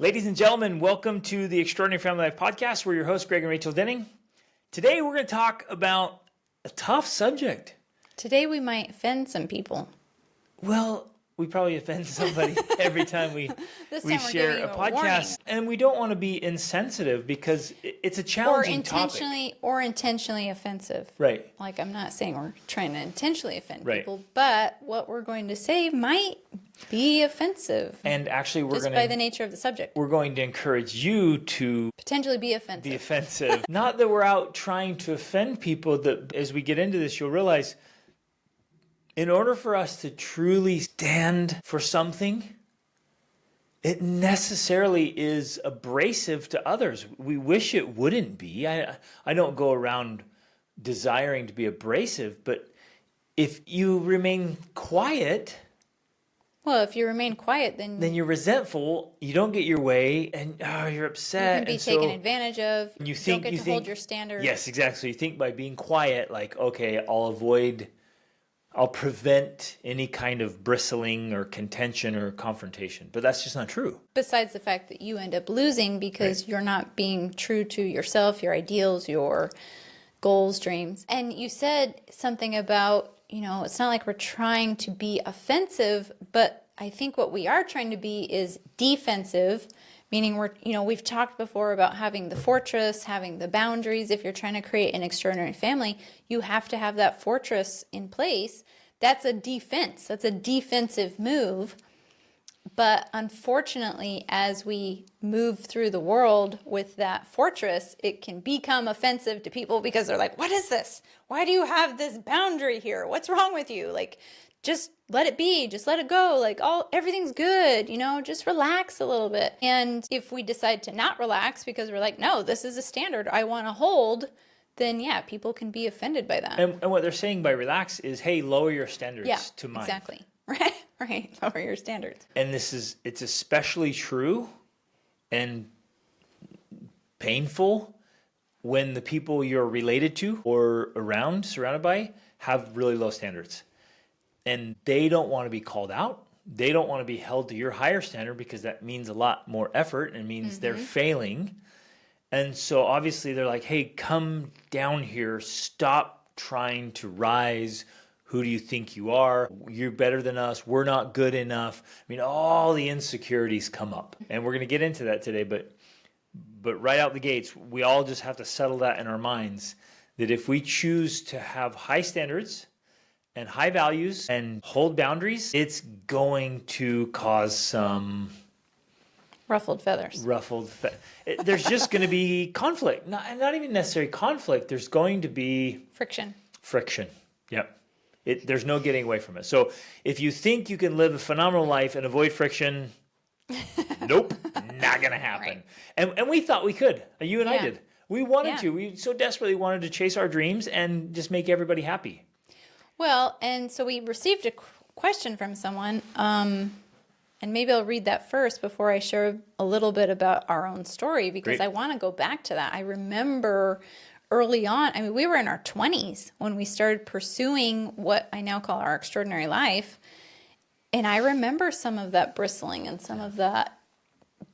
Ladies and gentlemen, welcome to the Extraordinary Family Life Podcast. We're your hosts, Greg and Rachel Denning. Today, we're going to talk about a tough subject. Today, we might offend some people. Well, we probably offend somebody every time we share a podcast. And we don't want to be insensitive because it's a challenging topic. Or intentionally offensive. Right. Like, I'm not saying we're trying to intentionally offend people, but what we're going to say might be offensive. And actually, just by the nature of the subject. We're going to encourage you to potentially be offensive. Not that we're out trying to offend people. That as we get into this, you'll realize in order for us to truly stand for something, it necessarily is abrasive to others. We wish it wouldn't be. I don't go around desiring to be abrasive, but if you remain quiet... Well, if you remain quiet, then you're resentful, you don't get your way, and you're upset. You can be taken advantage of. You don't get to hold your standards. Yes, exactly. So you think by being quiet, like, okay, I'll prevent any kind of bristling or contention or confrontation. But that's just not true. Besides the fact that you end up losing because you're not being true to yourself, your ideals, your goals, dreams. And you said something about, it's not like we're trying to be offensive, but I think what we are trying to be is defensive, meaning we've talked before about having the fortress, having the boundaries. If you're trying to create an extraordinary family, you have to have that fortress in place. That's a defense. That's a defensive move. But unfortunately, as we move through the world with that fortress, it can become offensive to people because they're like, what is this? Why do you have this boundary here? What's wrong with you? Like, just let it be. Just let it go. Like, everything's good. Just relax a little bit. And if we decide to not relax because we're like, no, this is a standard I want to hold, then yeah, people can be offended by that. And what they're saying by relax is, hey, lower your standards to mine. Exactly. Right. Lower your standards. And it's especially true and painful when the people you're related to or surrounded by, have really low standards. And they don't want to be called out. They don't want to be held to your higher standard because that means a lot more effort and means they're failing. And so obviously they're like, hey, come down here. Stop trying to rise. Who do you think you are? You're better than us. We're not good enough. I mean, all the insecurities come up. And we're going to get into that today. But right out the gates, we all just have to settle that in our minds, that if we choose to have high standards and high values and hold boundaries, it's going to cause some... ruffled feathers. There's just going to be conflict. Not even necessarily conflict. There's going to be... Friction. Yep. There's no getting away from it. So if you think you can live a phenomenal life and avoid friction, nope, not going to happen. Right. And we thought we could. You and I did. We wanted to. We so desperately wanted to chase our dreams and just make everybody happy. Well, and so we received a question from someone, and maybe I'll read that first before I share a little bit about our own story, because I want to go back to that. I remember early on, we were in our 20s when we started pursuing what I now call our extraordinary life. And I remember some of that bristling and some of that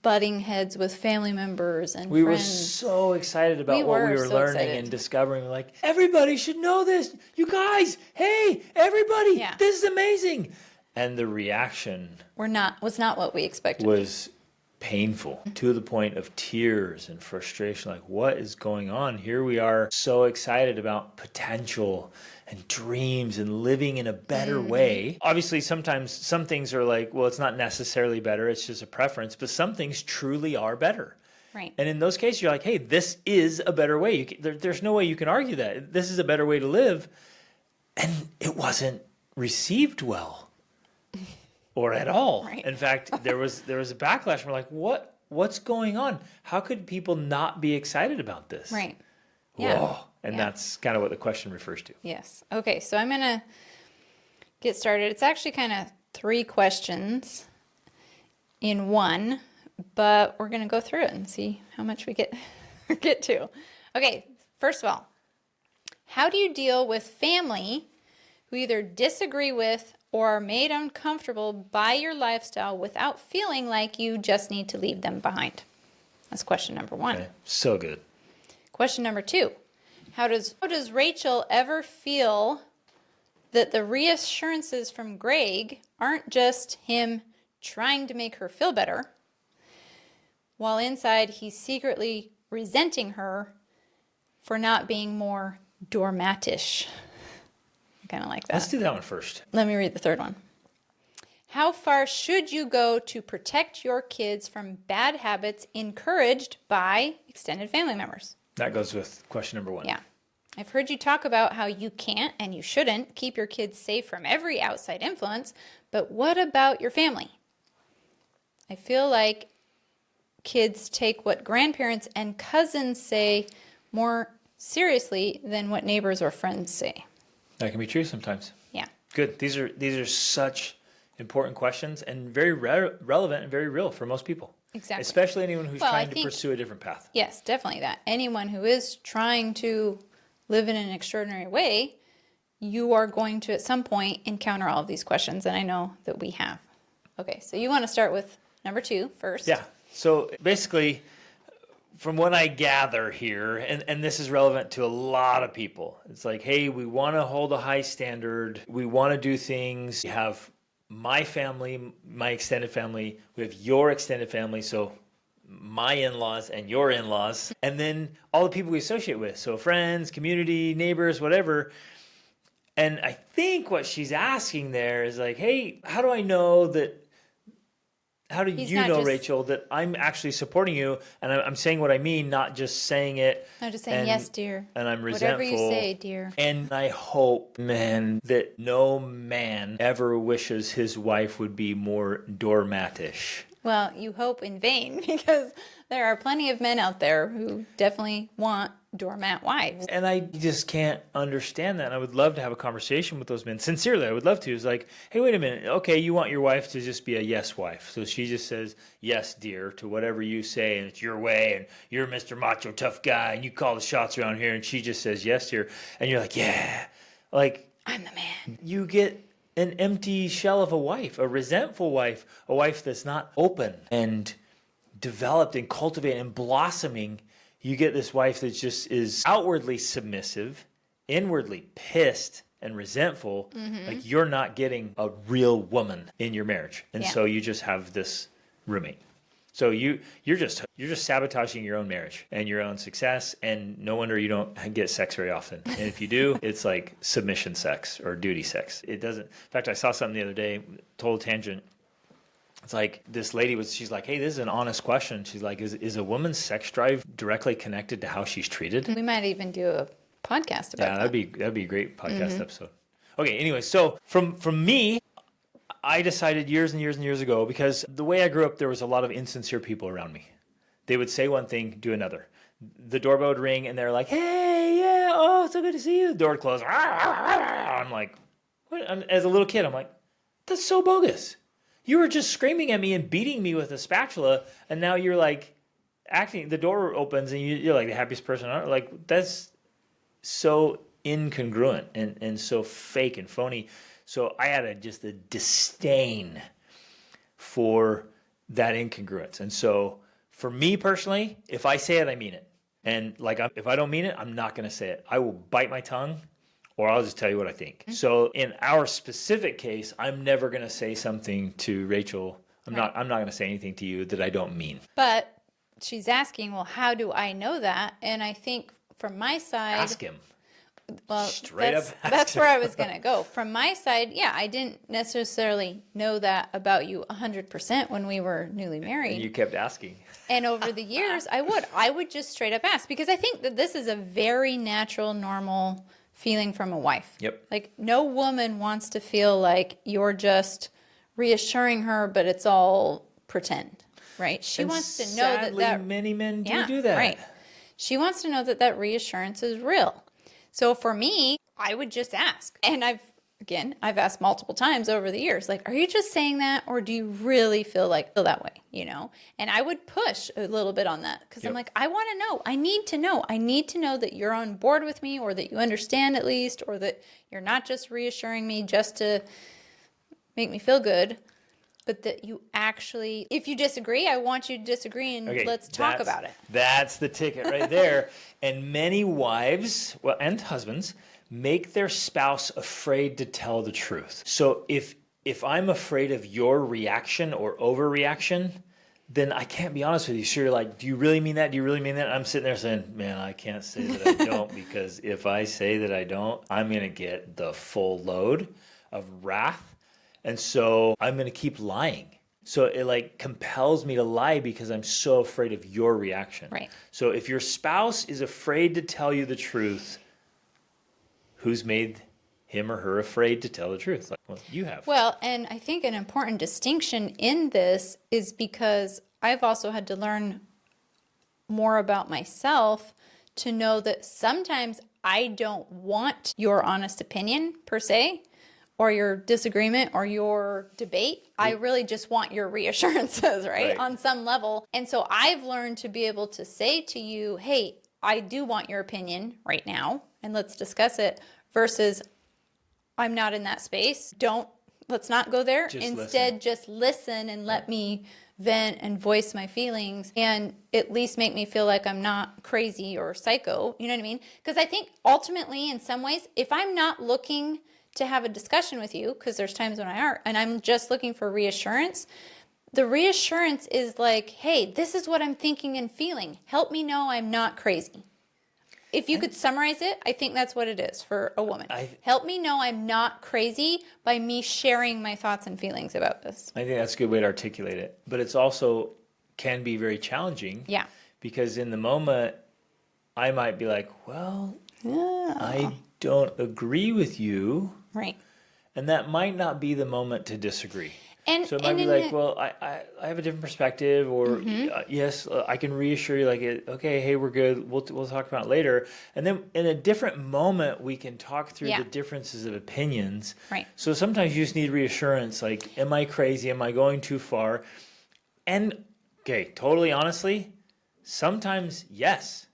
butting heads with family members and friends. We were so excited about what we were learning and discovering. We're like, everybody should know this. You guys, hey, everybody, this is amazing. And the reaction was not what we expected. Was painful to the point of tears and frustration. Like, what is going on? Here we are so excited about potential and dreams and living in a better way. Obviously, sometimes some things are like, well, it's not necessarily better. It's just a preference. But some things truly are better. Right. And in those cases, you're like, hey, this is a better way. There's no way you can argue that. This is a better way to live. And it wasn't received well. Or at all. Right. In fact, there was a backlash. We're like, what's going on? How could people not be excited about this? Right. Yeah. Whoa. And that's kind of what the question refers to. Yes. Okay, so I'm going to get started. It's actually kind of 3 questions in one, but we're going to go through it and see how much we get to. Okay, first of all, how do you deal with family who either disagree with or are made uncomfortable by your lifestyle without feeling like you just need to leave them behind? That's question number 1. Okay. So good. Question number 2. How does Rachel ever feel that the reassurances from Greg aren't just him trying to make her feel better, while inside he's secretly resenting her for not being more doormatish? I kind of like that. Let's do that one first. Let me read the third one. How far should you go to protect your kids from bad habits encouraged by extended family members? That goes with question number 1. Yeah. I've heard you talk about how you can't and you shouldn't keep your kids safe from every outside influence, but what about your family? I feel like kids take what grandparents and cousins say more seriously than what neighbors or friends say. That can be true sometimes. Yeah. Good. These are such important questions and very relevant and very real for most people. Exactly. Especially anyone who's Well, trying to pursue a different path. Yes, definitely that. Anyone who is trying to live in an extraordinary way, you are going to at some point encounter all of these questions, and I know that we have. Okay, so you want to start with number 2 first. Yeah. So basically, from what I gather here, and this is relevant to a lot of people, it's like, hey, we want to hold a high standard. We want to do things. We have my family, my extended family. We have your extended family. So my in-laws and your in-laws. And then all the people we associate with. So friends, community, neighbors, whatever. And I think what she's asking there is like, hey, how do I know that? How do you know, Rachel, that I'm actually supporting you and I'm saying what I mean, not just saying it? I'm just saying, yes, dear. And I'm resentful. Whatever you say, dear. And I hope, man, that no man ever wishes his wife would be more doormatish. Well, you hope in vain, because there are plenty of men out there who definitely want doormat wives. And I just can't understand that. And I would love to have a conversation with those men. Sincerely, I would love to. It's like, hey, wait a minute. Okay, you want your wife to just be a yes wife. So she just says, yes, dear, to whatever you say, and it's your way, and you're Mr. Macho Tough Guy, and you call the shots around here, and she just says, yes, dear. And you're like, yeah. Like, I'm the man. You get an empty shell of a wife, a resentful wife, a wife that's not open and developed and cultivated and blossoming. You get this wife that just is outwardly submissive, inwardly pissed and resentful. Mm-hmm. Like you're not getting a real woman in your marriage. And so you just have this roommate. So you're just sabotaging your own marriage and your own success, and no wonder you don't get sex very often. And if you do, it's like submission sex or duty sex. It doesn't. In fact, I saw something the other day, total tangent. It's like this lady she's like, hey, this is an honest question. She's like, is a woman's sex drive directly connected to how she's treated? We might even do a podcast about that. That'd be a great podcast episode. Okay, anyway, so from me, I decided years and years and years ago, because the way I grew up, there was a lot of insincere people around me. They would say one thing, do another. The doorbell would ring, and they're like, hey, yeah, oh, so good to see you. The door would close. I'm like, what? As a little kid, I'm like, that's so bogus. You were just screaming at me and beating me with a spatula, and now you're like acting. The door opens, and you're like the happiest person on earth. Like, that's so incongruent and so fake and phony. So I had just a disdain for that incongruence. And so for me personally, if I say it, I mean it. And like, if I don't mean it, I'm not going to say it. I will bite my tongue, or I'll just tell you what I think. Mm-hmm. So in our specific case, I'm never going to say something to Rachel. I'm not going to say anything to you that I don't mean. But she's asking, well, how do I know that? And I think from my side, ask him. Well, that's where I was going to go. From my side, yeah, I didn't necessarily know that about you 100% when we were newly married. And you kept asking. And over the years, I would just straight up ask, because I think that this is a very natural, normal feeling from a wife. Yep. Like no woman wants to feel like you're just reassuring her, but it's all pretend, right? She wants to know that many men do that. Right. She wants to know that reassurance is real. So for me, I would just ask. And I've asked multiple times over the years, like, are you just saying that, or do you really feel that way, you know? And I would push a little bit on that, because I'm like, I want to know. I need to know. I need to know that you're on board with me, or that you understand at least, or that you're not just reassuring me just to make me feel good, but that you actually, if you disagree, I want you to disagree and let's talk about it. That's the ticket right there. And many wives, well, and husbands, make their spouse afraid to tell the truth. So if I'm afraid of your reaction or overreaction, then I can't be honest with you. So you're like, do you really mean that? Do you really mean that? And I'm sitting there saying, man, I can't say that I don't, because if I say that I don't, I'm going to get the full load of wrath. And so I'm going to keep lying. So it like compels me to lie because I'm so afraid of your reaction. Right. So if your spouse is afraid to tell you the truth, who's made him or her afraid to tell the truth? Like, well, you have. Well, and I think an important distinction in this is because I've also had to learn more about myself to know that sometimes I don't want your honest opinion per se, or your disagreement or your debate. I really just want your reassurances, right? On some level. And so I've learned to be able to say to you, hey, I do want your opinion right now, and let's discuss it, versus I'm not in that space. Let's not go there. Instead, just listen and let me vent and voice my feelings, and at least make me feel like I'm not crazy or psycho. You know what I mean? Because I think ultimately, in some ways, if I'm not looking to have a discussion with you, because there's times when I are, and I'm just looking for reassurance, the reassurance is like, hey, this is what I'm thinking and feeling. Help me know I'm not crazy. If you could summarize it, I think that's what it is for a woman. Help me know I'm not crazy by me sharing my thoughts and feelings about this. I think that's a good way to articulate it. But it's also can be very challenging. Yeah. Because in the moment, I might be like, well, I don't agree with you. Right. And that might not be the moment to disagree. And, so it might be like, well, I have a different perspective, or yes, I can reassure you, like, okay, hey, we're good. We'll talk about it later. And then in a different moment, we can talk through the differences of opinions. Right. So sometimes you just need reassurance, like, am I crazy? Am I going too far? And, okay, totally honestly, sometimes, yes.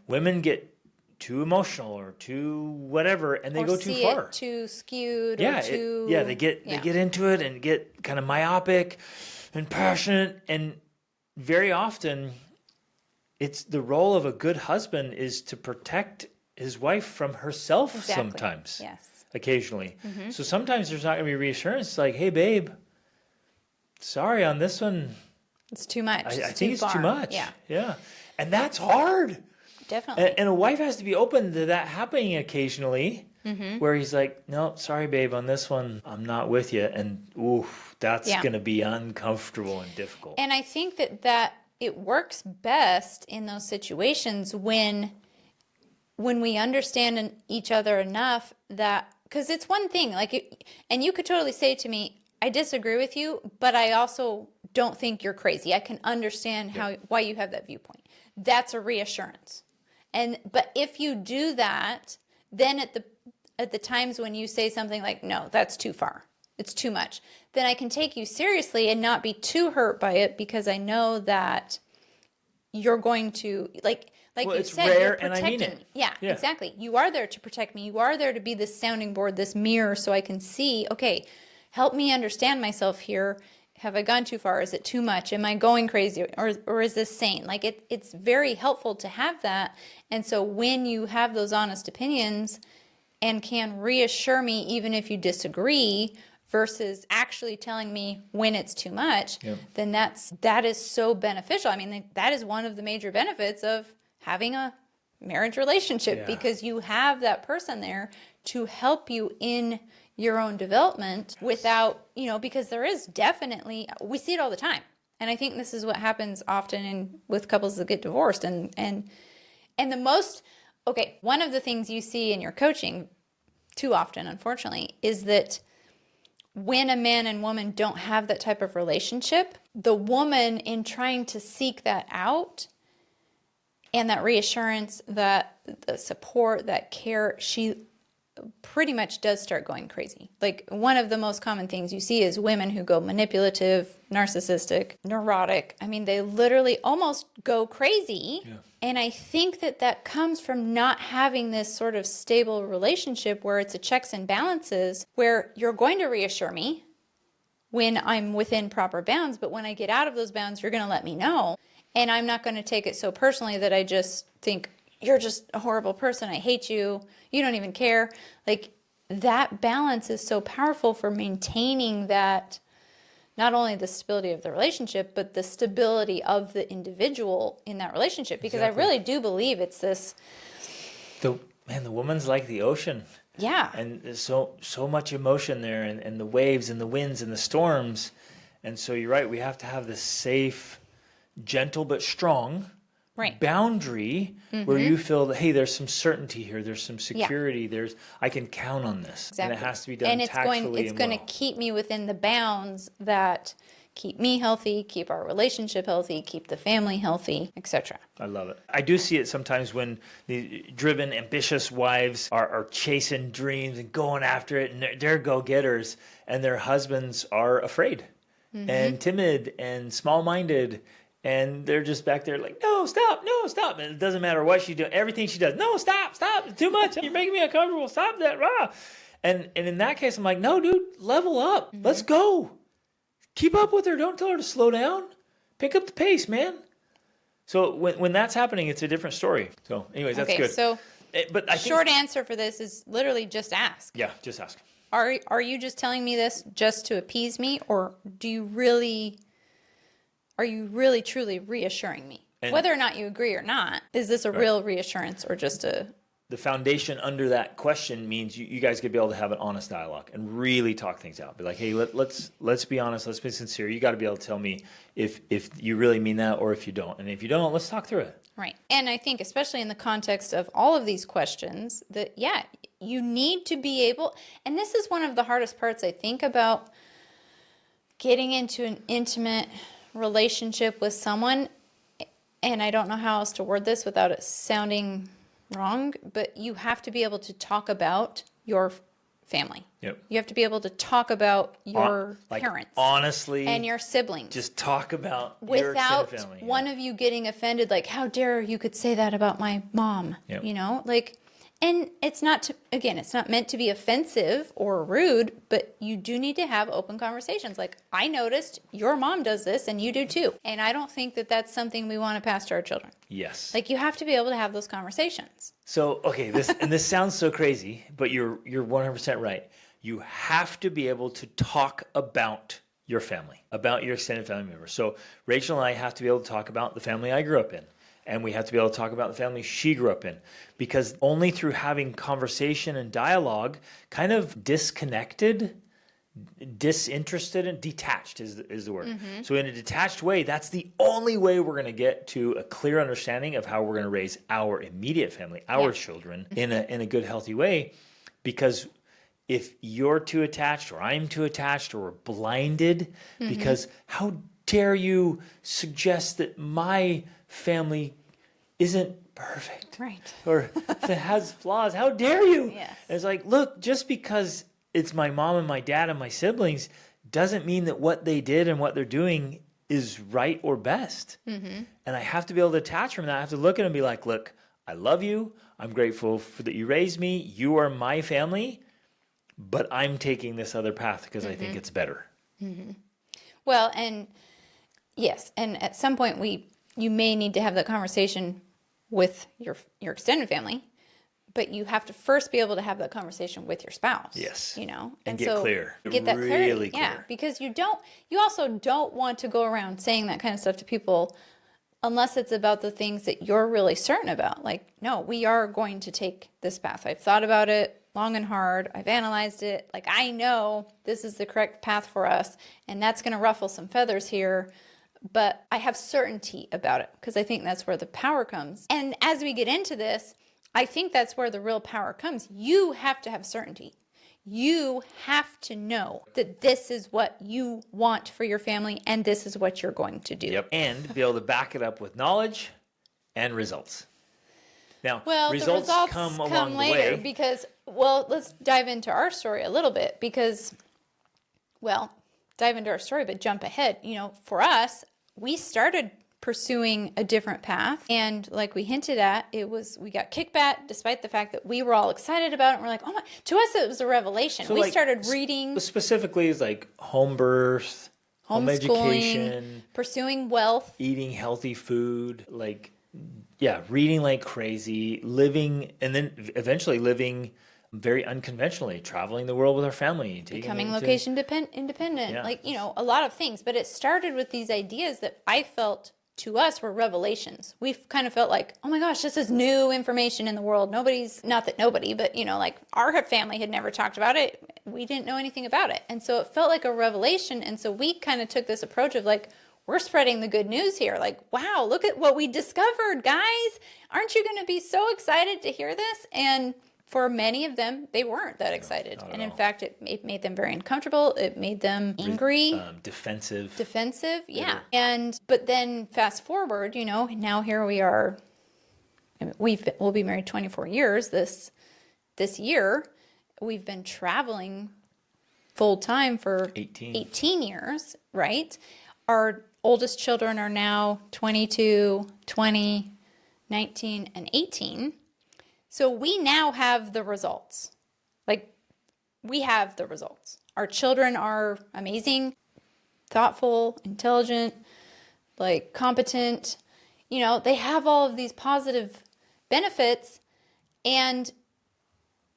Women get too emotional or too whatever, and they go too far. Too skewed. Yeah, or too, they get into it and get kind of myopic and passionate. And very often, it's the role of a good husband is to protect his wife from herself. Sometimes, occasionally. So sometimes there's not going to be reassurance. It's like, hey, babe, sorry on this one. It's too much. I think it's too much. Yeah, and that's hard. Definitely. And a wife has to be open to that happening occasionally, where he's like, no, sorry, babe, on this one, I'm not with you. And that's going to be uncomfortable and difficult. And I think that it works best in those situations when we understand each other enough that, because it's one thing, like, and you could totally say to me, I disagree with you, but I also don't think you're crazy. I can understand why you have that viewpoint. That's a reassurance. But if you do that, then at the times when you say something like, no, that's too far, it's too much, then I can take you seriously and not be too hurt by it, because I know that you're going to, like you said, rare, you're protecting and I mean it. me. Yeah, exactly. You are there to protect me. You are there to be this sounding board, this mirror, so I can see, okay, help me understand myself here. Have I gone too far? Is it too much? Am I going crazy? Or is this sane? Like it's very helpful to have that. And so when you have those honest opinions and can reassure me even if you disagree, versus actually telling me when it's too much, then that is so beneficial. I mean, that is one of the major benefits of having a marriage relationship, because you have that person there to help you in your own development without, because there is definitely, we see it all the time. And I think this is what happens often with couples that get divorced. And the most, one of the things you see in your coaching too often, unfortunately, is that when a man and woman don't have that type of relationship, the woman, in trying to seek that out and that reassurance, that the support, that care, she pretty much does start going crazy. Like, one of the most common things you see is women who go manipulative, narcissistic, neurotic. I mean, they literally almost go crazy. And I think that comes from not having this sort of stable relationship where it's a checks and balances, where you're going to reassure me, when I'm within proper bounds. But when I get out of those bounds, you're going to let me know. And I'm not going to take it so personally that I just think, you're just a horrible person. I hate you. You don't even care. Like, that balance is so powerful for maintaining that, not only the stability of the relationship, but the stability of the individual in that relationship. Because I really do believe it's this. The woman's like the ocean. Yeah. And there's so much emotion there, and the waves and the winds and the storms. And so you're right, we have to have this safe, gentle but strong boundary where you feel that, hey, there's some certainty here, there's some security, I can count on this. Exactly. And it has to be done tactfully. It's going to keep me within the bounds that keep me healthy, keep our relationship healthy, keep the family healthy, etc. I love it. I do see it sometimes when the driven, ambitious wives are chasing dreams and going after it, and they're go-getters, and their husbands are afraid and timid and small-minded, and they're just back there like, no, stop. And it doesn't matter what she does, everything she does. No, stop, it's too much. You're making me uncomfortable. Stop that. Rah. And in that case, I'm like, no, dude, level up. Let's go. Keep up with her. Don't tell her to slow down. Pick up the pace, man. So when that's happening, it's a different story. So anyways, that's good. So but I short answer for this is literally just ask. Yeah, just ask. Are you just telling me this just to appease me, or are you really truly reassuring me? And whether or not you agree or not, is this a real reassurance or just a... The foundation under that question means you guys could be able to have an honest dialogue and really talk things out. Be like, hey, let's be honest, let's be sincere. You got to be able to tell me if you really mean that or if you don't. And if you don't, let's talk through it. Right. And I think especially in the context of all of these questions that, you need to be able, and this is one of the hardest parts, I think, about getting into an intimate relationship with someone, and I don't know how else to word this without it sounding wrong, but you have to be able to talk about your family. Yep. You have to be able to talk about your parents. Honestly. And your siblings. Just talk about your without extended family. One of you getting offended, like, how dare you could say that about my mom, and it's not meant to be offensive or rude, but you do need to have open conversations. Like, I noticed your mom does this and you do too. And I don't think that that's something we want to pass to our children. Yes. Like, you have to be able to have those conversations. So, okay, this sounds so crazy, but you're 100% right. You have to be able to talk about your family, about your extended family members. So Rachel and I have to be able to talk about the family I grew up in. And we have to be able to talk about the family she grew up in, because only through having conversation and dialogue, kind of disconnected, disinterested, and detached is the word. So in a detached way, that's the only way we're going to get to a clear understanding of how we're going to raise our immediate family, our children, in a good, healthy way. Because if you're too attached, or I'm too attached, or we're blinded, because how dare you suggest that my family isn't perfect, right? Or if it has flaws, how dare you? Yes. And it's like, look, just because it's my mom and my dad and my siblings doesn't mean that what they did and what they're doing is right or best. And I have to be able to detach from that. I have to look at them and be like, look, I love you. I'm grateful that you raised me. You are my family, but I'm taking this other path because I think it's better. Well, and yes, and at some point you may need to have that conversation with your extended family, but you have to first be able to have that conversation with your spouse. Yes. And get clear. Get that really clarity. clear. Yeah, because you also don't want to go around saying that kind of stuff to people unless it's about the things that you're really certain about. Like, no, we are going to take this path. I've thought about it long and hard. I've analyzed it. Like, I know this is the correct path for us, and that's going to ruffle some feathers here, but I have certainty about it, because I think that's where the power comes. And as we get into this, I think that's where the real power comes. You have to have certainty. You have to know that this is what you want for your family, and this is what you're going to do. Yep. And be able to back it up with knowledge and results. Now, Well, results the results come come along later the way. because, let's dive into our story a little bit but jump ahead. For us, we started pursuing a different path. And like we hinted at, we got kicked back despite the fact that we were all excited about it. And we're like, oh my, to us, it was a revelation. So we like, started reading. Specifically, it's like home birth, home education, pursuing wealth, eating healthy food, like, yeah, reading like crazy, living, and then eventually living very unconventionally, traveling the world with our family, becoming location independent, Yeah. like, a lot of things. But it started with these ideas that I felt to us were revelations. We kind of felt like, oh my gosh, this is new information in the world. Not that nobody, but like our family had never talked about it. We didn't know anything about it. And so it felt like a revelation. And so we kind of took this approach of like, we're spreading the good news here. Like, wow, look at what we discovered, guys. Aren't you going to be so excited to hear this? And for many of them, they weren't that excited. And in fact, it made them very uncomfortable. It made them angry. Defensive. Yeah. But then fast forward, now here we are. I mean, we'll be married 24 years this year. We've been traveling full time for 18 years, right? Our oldest children are now 22, 20, 19, and 18. So we now have the results. Like, we have the results. Our children are amazing, thoughtful, intelligent, like competent. They have all of these positive benefits. And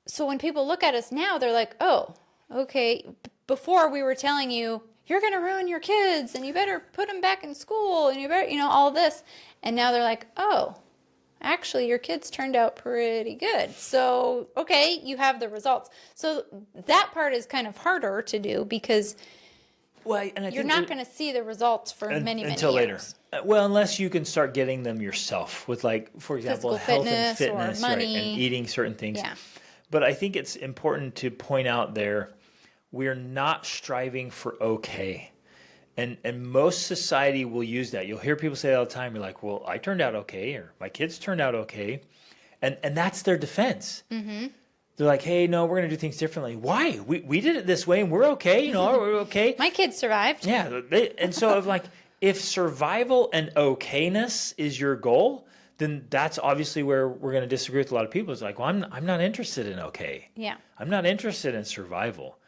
so when people look at us now, they're like, oh, okay. Before we were telling you, you're going to ruin your kids and you better put them back in school and you better, all this. And now they're like, oh, actually, your kids turned out pretty good. So, okay, you have the results. So that part is kind of harder to do because you're not going to see the results for many until years. Later. Well, unless you can start getting them yourself with, like, for example, health and fitness, or money. Right, and eating certain things. Yeah. But I think it's important to point out there, we're not striving for okay. And most society will use that. You'll hear people say all the time, you're like, well, I turned out okay, or my kids turned out okay. And that's their defense. Mm-hmm. They're like, hey, no, we're going to do things differently. Why? We did it this way and we're okay. We're okay. My kids survived. Yeah. And so if survival and okayness is your goal, then that's obviously where we're going to disagree with a lot of people. It's like, well, I'm not interested in okay. Yeah. I'm not interested in survival.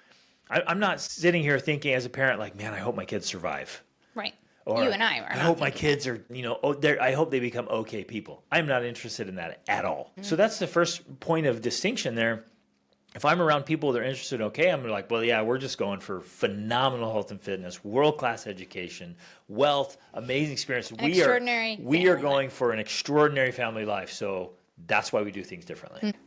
I'm not sitting here thinking as a parent, like, man, I hope my kids survive. Right. Or you and I are. I hope my kids are, I hope they become okay people. I'm not interested in that at all. Mm-hmm. So that's the first point of distinction there. If I'm around people that are interested in okay, I'm like, well, yeah, we're just going for phenomenal health and fitness, world-class education, wealth, amazing experience. We are going for an extraordinary family life. So that's why we do things differently. Mm-hmm.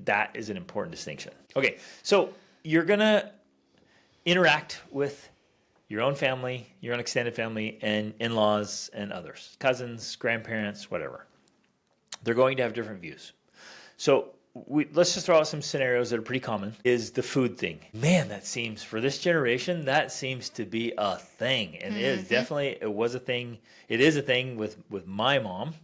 That is an important distinction. Okay, so you're going to interact with your own family, your own extended family, and in-laws and others, cousins, grandparents, whatever. They're going to have different views. So let's just throw out some scenarios that are pretty common. Is the food thing. Man, that seems, for this generation, that seems to be a thing. And it was a thing. It is a thing with my mom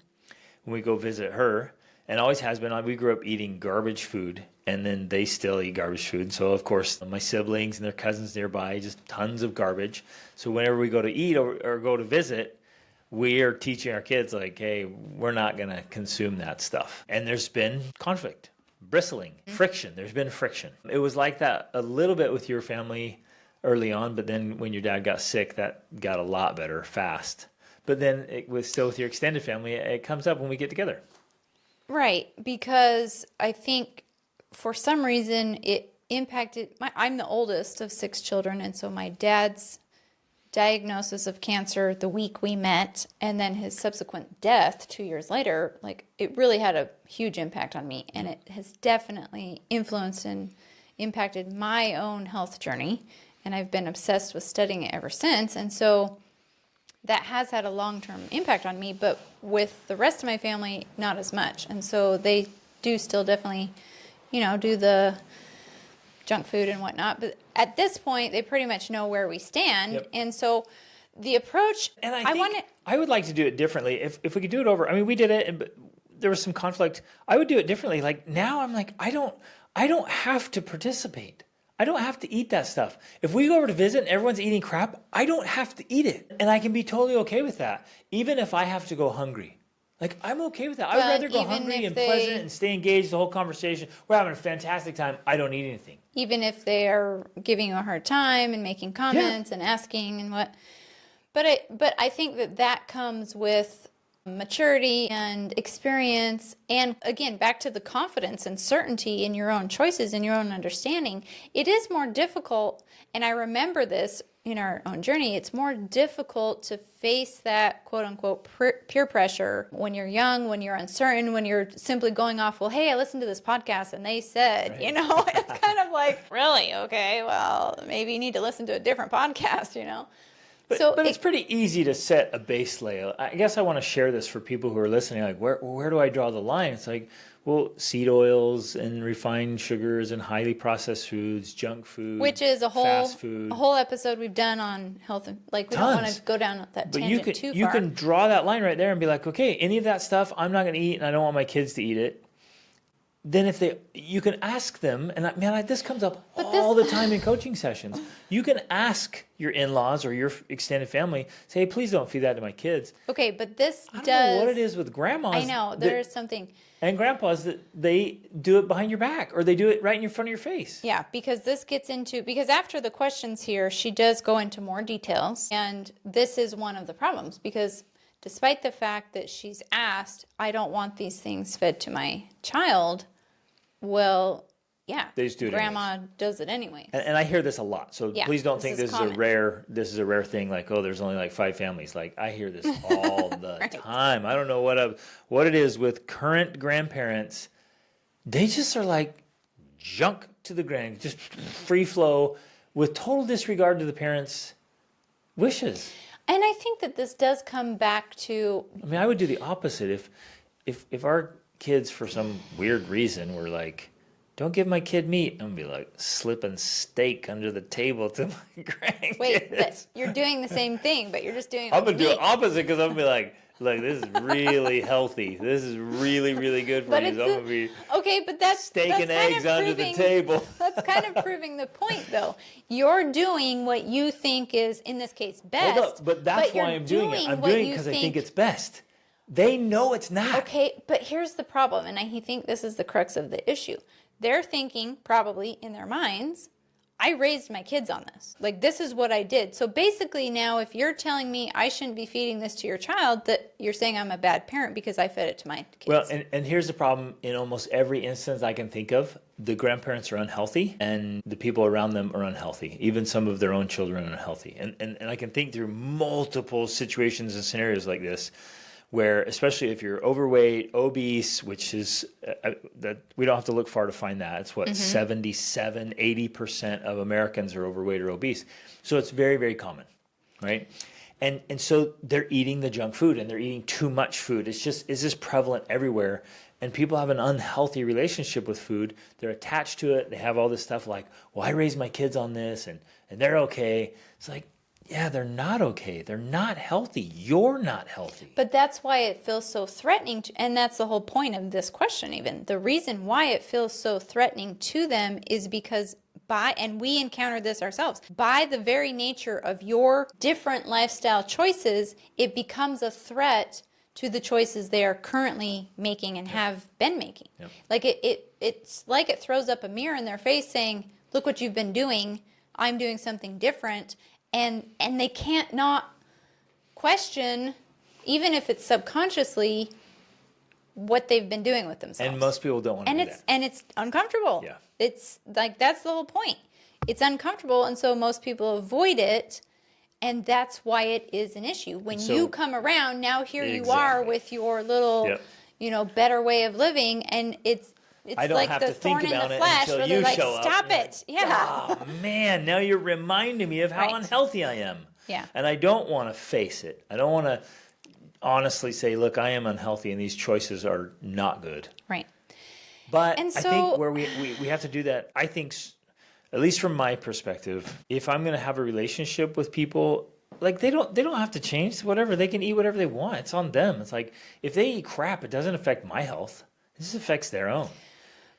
when we go visit her. And always has been. We grew up eating garbage food, and then they still eat garbage food. So, of course, my siblings and their cousins nearby, just tons of garbage. So whenever we go to eat or go to visit, we are teaching our kids, like, hey, we're not going to consume that stuff. And there's been conflict, bristling, friction. There's been friction. It was like that a little bit with your family early on, but then when your dad got sick, that got a lot better fast. But then it was still with your extended family, it comes up when we get together. Right, because I think for some reason it impacted, I'm the oldest of 6 children, and so my dad's diagnosis of cancer the week we met, and then his subsequent death 2 years later, like, it really had a huge impact on me, and it has definitely influenced and impacted my own health journey, and I've been obsessed with studying it ever since, and so that has had a long-term impact on me, but with the rest of my family, not as much. And so they do still definitely, do the junk food and whatnot. But at this point, they pretty much know where we stand. Yep. And so the approach, and I would like to do it differently. If we could do it over, I mean, we did it, but there was some conflict. I would do it differently. Like, now I'm like, I don't have to participate. I don't have to eat that stuff. If we go over to visit and everyone's eating crap, I don't have to eat it. And I can be totally okay with that, even if I have to go hungry. Like, I'm okay with that. I'd rather go hungry and pleasant and stay engaged the whole conversation. We're having a fantastic time. I don't eat anything. Even if they are giving you a hard time and making comments and asking and what. But I think that comes with maturity and experience, and again, back to the confidence and certainty in your own choices and your own understanding. It is more difficult, and I remember this in our own journey, it's more difficult to face that quote unquote peer pressure when you're young, when you're uncertain, when you're simply going off, well, hey, I listened to this podcast and they said, right. It's kind of like, really? Okay, well, maybe you need to listen to a different podcast, But it's pretty easy to set a base layer. I guess I want to share this for people who are listening. Like, where do I draw the line? It's like, well, seed oils and refined sugars and highly processed foods, junk food, which is fast food. a whole episode we've done on health. And, we don't want to go down that tangent too far. You can draw that line right there and be like, okay, any of that stuff I'm not going to eat, and I don't want my kids to eat it. Then you can ask them, and this comes up all the time in coaching sessions. You can ask your in-laws or your extended family, say, hey, please don't feed that to my kids. Okay, but this I don't know what it is with grandmas. I know, there's something. And grandpas that they do it behind your back, or they do it right in front of your face. Yeah, because because after the questions here, she does go into more details. And this is one of the problems, because despite the fact that she's asked, I don't want these things fed to my child, well, yeah, they just do it grandma anyways. Does it anyway. And I hear this a lot. So please don't think this is a rare thing. Like, oh, there's only like 5 families. Like, I hear this all the right. time. I don't know what it is with current grandparents. They just are like junk to the ground, just free flow with total disregard to the parents' wishes. And I think that this does come back to. I would do the opposite if our kids for some weird reason were like, don't give my kid meat, I'm gonna be like slipping steak under the table to my grandkids. Wait, but you're doing the same thing, but you're just doing it I'm gonna with do meat. it opposite, because I'm gonna be like, this is really healthy. This is really, really good for you. So I'm gonna be okay, but that's steak and eggs under the table. That's kind of proving the point, though. You're doing what you think is, in this case, best. Hold up, but that's why I'm doing it. I'm doing it because I think it's best. They know it's not. Okay, but here's the problem, and I think this is the crux of the issue. They're thinking, probably in their minds, I raised my kids on this. Like, this is what I did. So basically now, if you're telling me I shouldn't be feeding this to your child, that you're saying I'm a bad parent because I fed it to my kids. Well, and here's the problem. In almost every instance I can think of, the grandparents are unhealthy and the people around them are unhealthy. Even some of their own children are unhealthy. And I can think through multiple situations and scenarios like this, where, especially if you're overweight, obese, which is that we don't have to look far to find that. It's what, 77, 80% of Americans are overweight or obese. So it's very, very common, right? And so they're eating the junk food and they're eating too much food. It's just prevalent everywhere. And people have an unhealthy relationship with food. They're attached to it. They have all this stuff like, well, I raised my kids on this and they're okay. It's like, yeah, they're not okay. They're not healthy. You're not healthy. But that's why it feels so threatening. And that's the whole point of this question even. The reason why it feels so threatening to them is because and we encountered this ourselves, by the very nature of your different lifestyle choices, it becomes a threat to the choices they are currently making and have been making. Yep. Like it's like it throws up a mirror in their face saying, look what you've been doing. I'm doing something different. And they can't not question, even if it's subconsciously, what they've been doing with themselves. And most people don't want to do that. And it's uncomfortable. Yeah. It's like, that's the whole point. It's uncomfortable, and so most people avoid it, and that's why it is an issue. When you come around, now here you are with your little, better way of living, and it's I don't like have the to think thorn in about the it flesh until where you they're like, show up. stop it. Yeah. Oh, man, now you're reminding me of how Right. unhealthy I am. Yeah. And I don't want to face it. I don't want to honestly say, look, I am unhealthy and these choices are not good. Right. But And I think where we have to do that, I think, at least from my perspective, if I'm going to have a relationship with people, like they don't have to change whatever. They can eat whatever they want. It's on them. It's like, if they eat crap, it doesn't affect my health. This affects their own.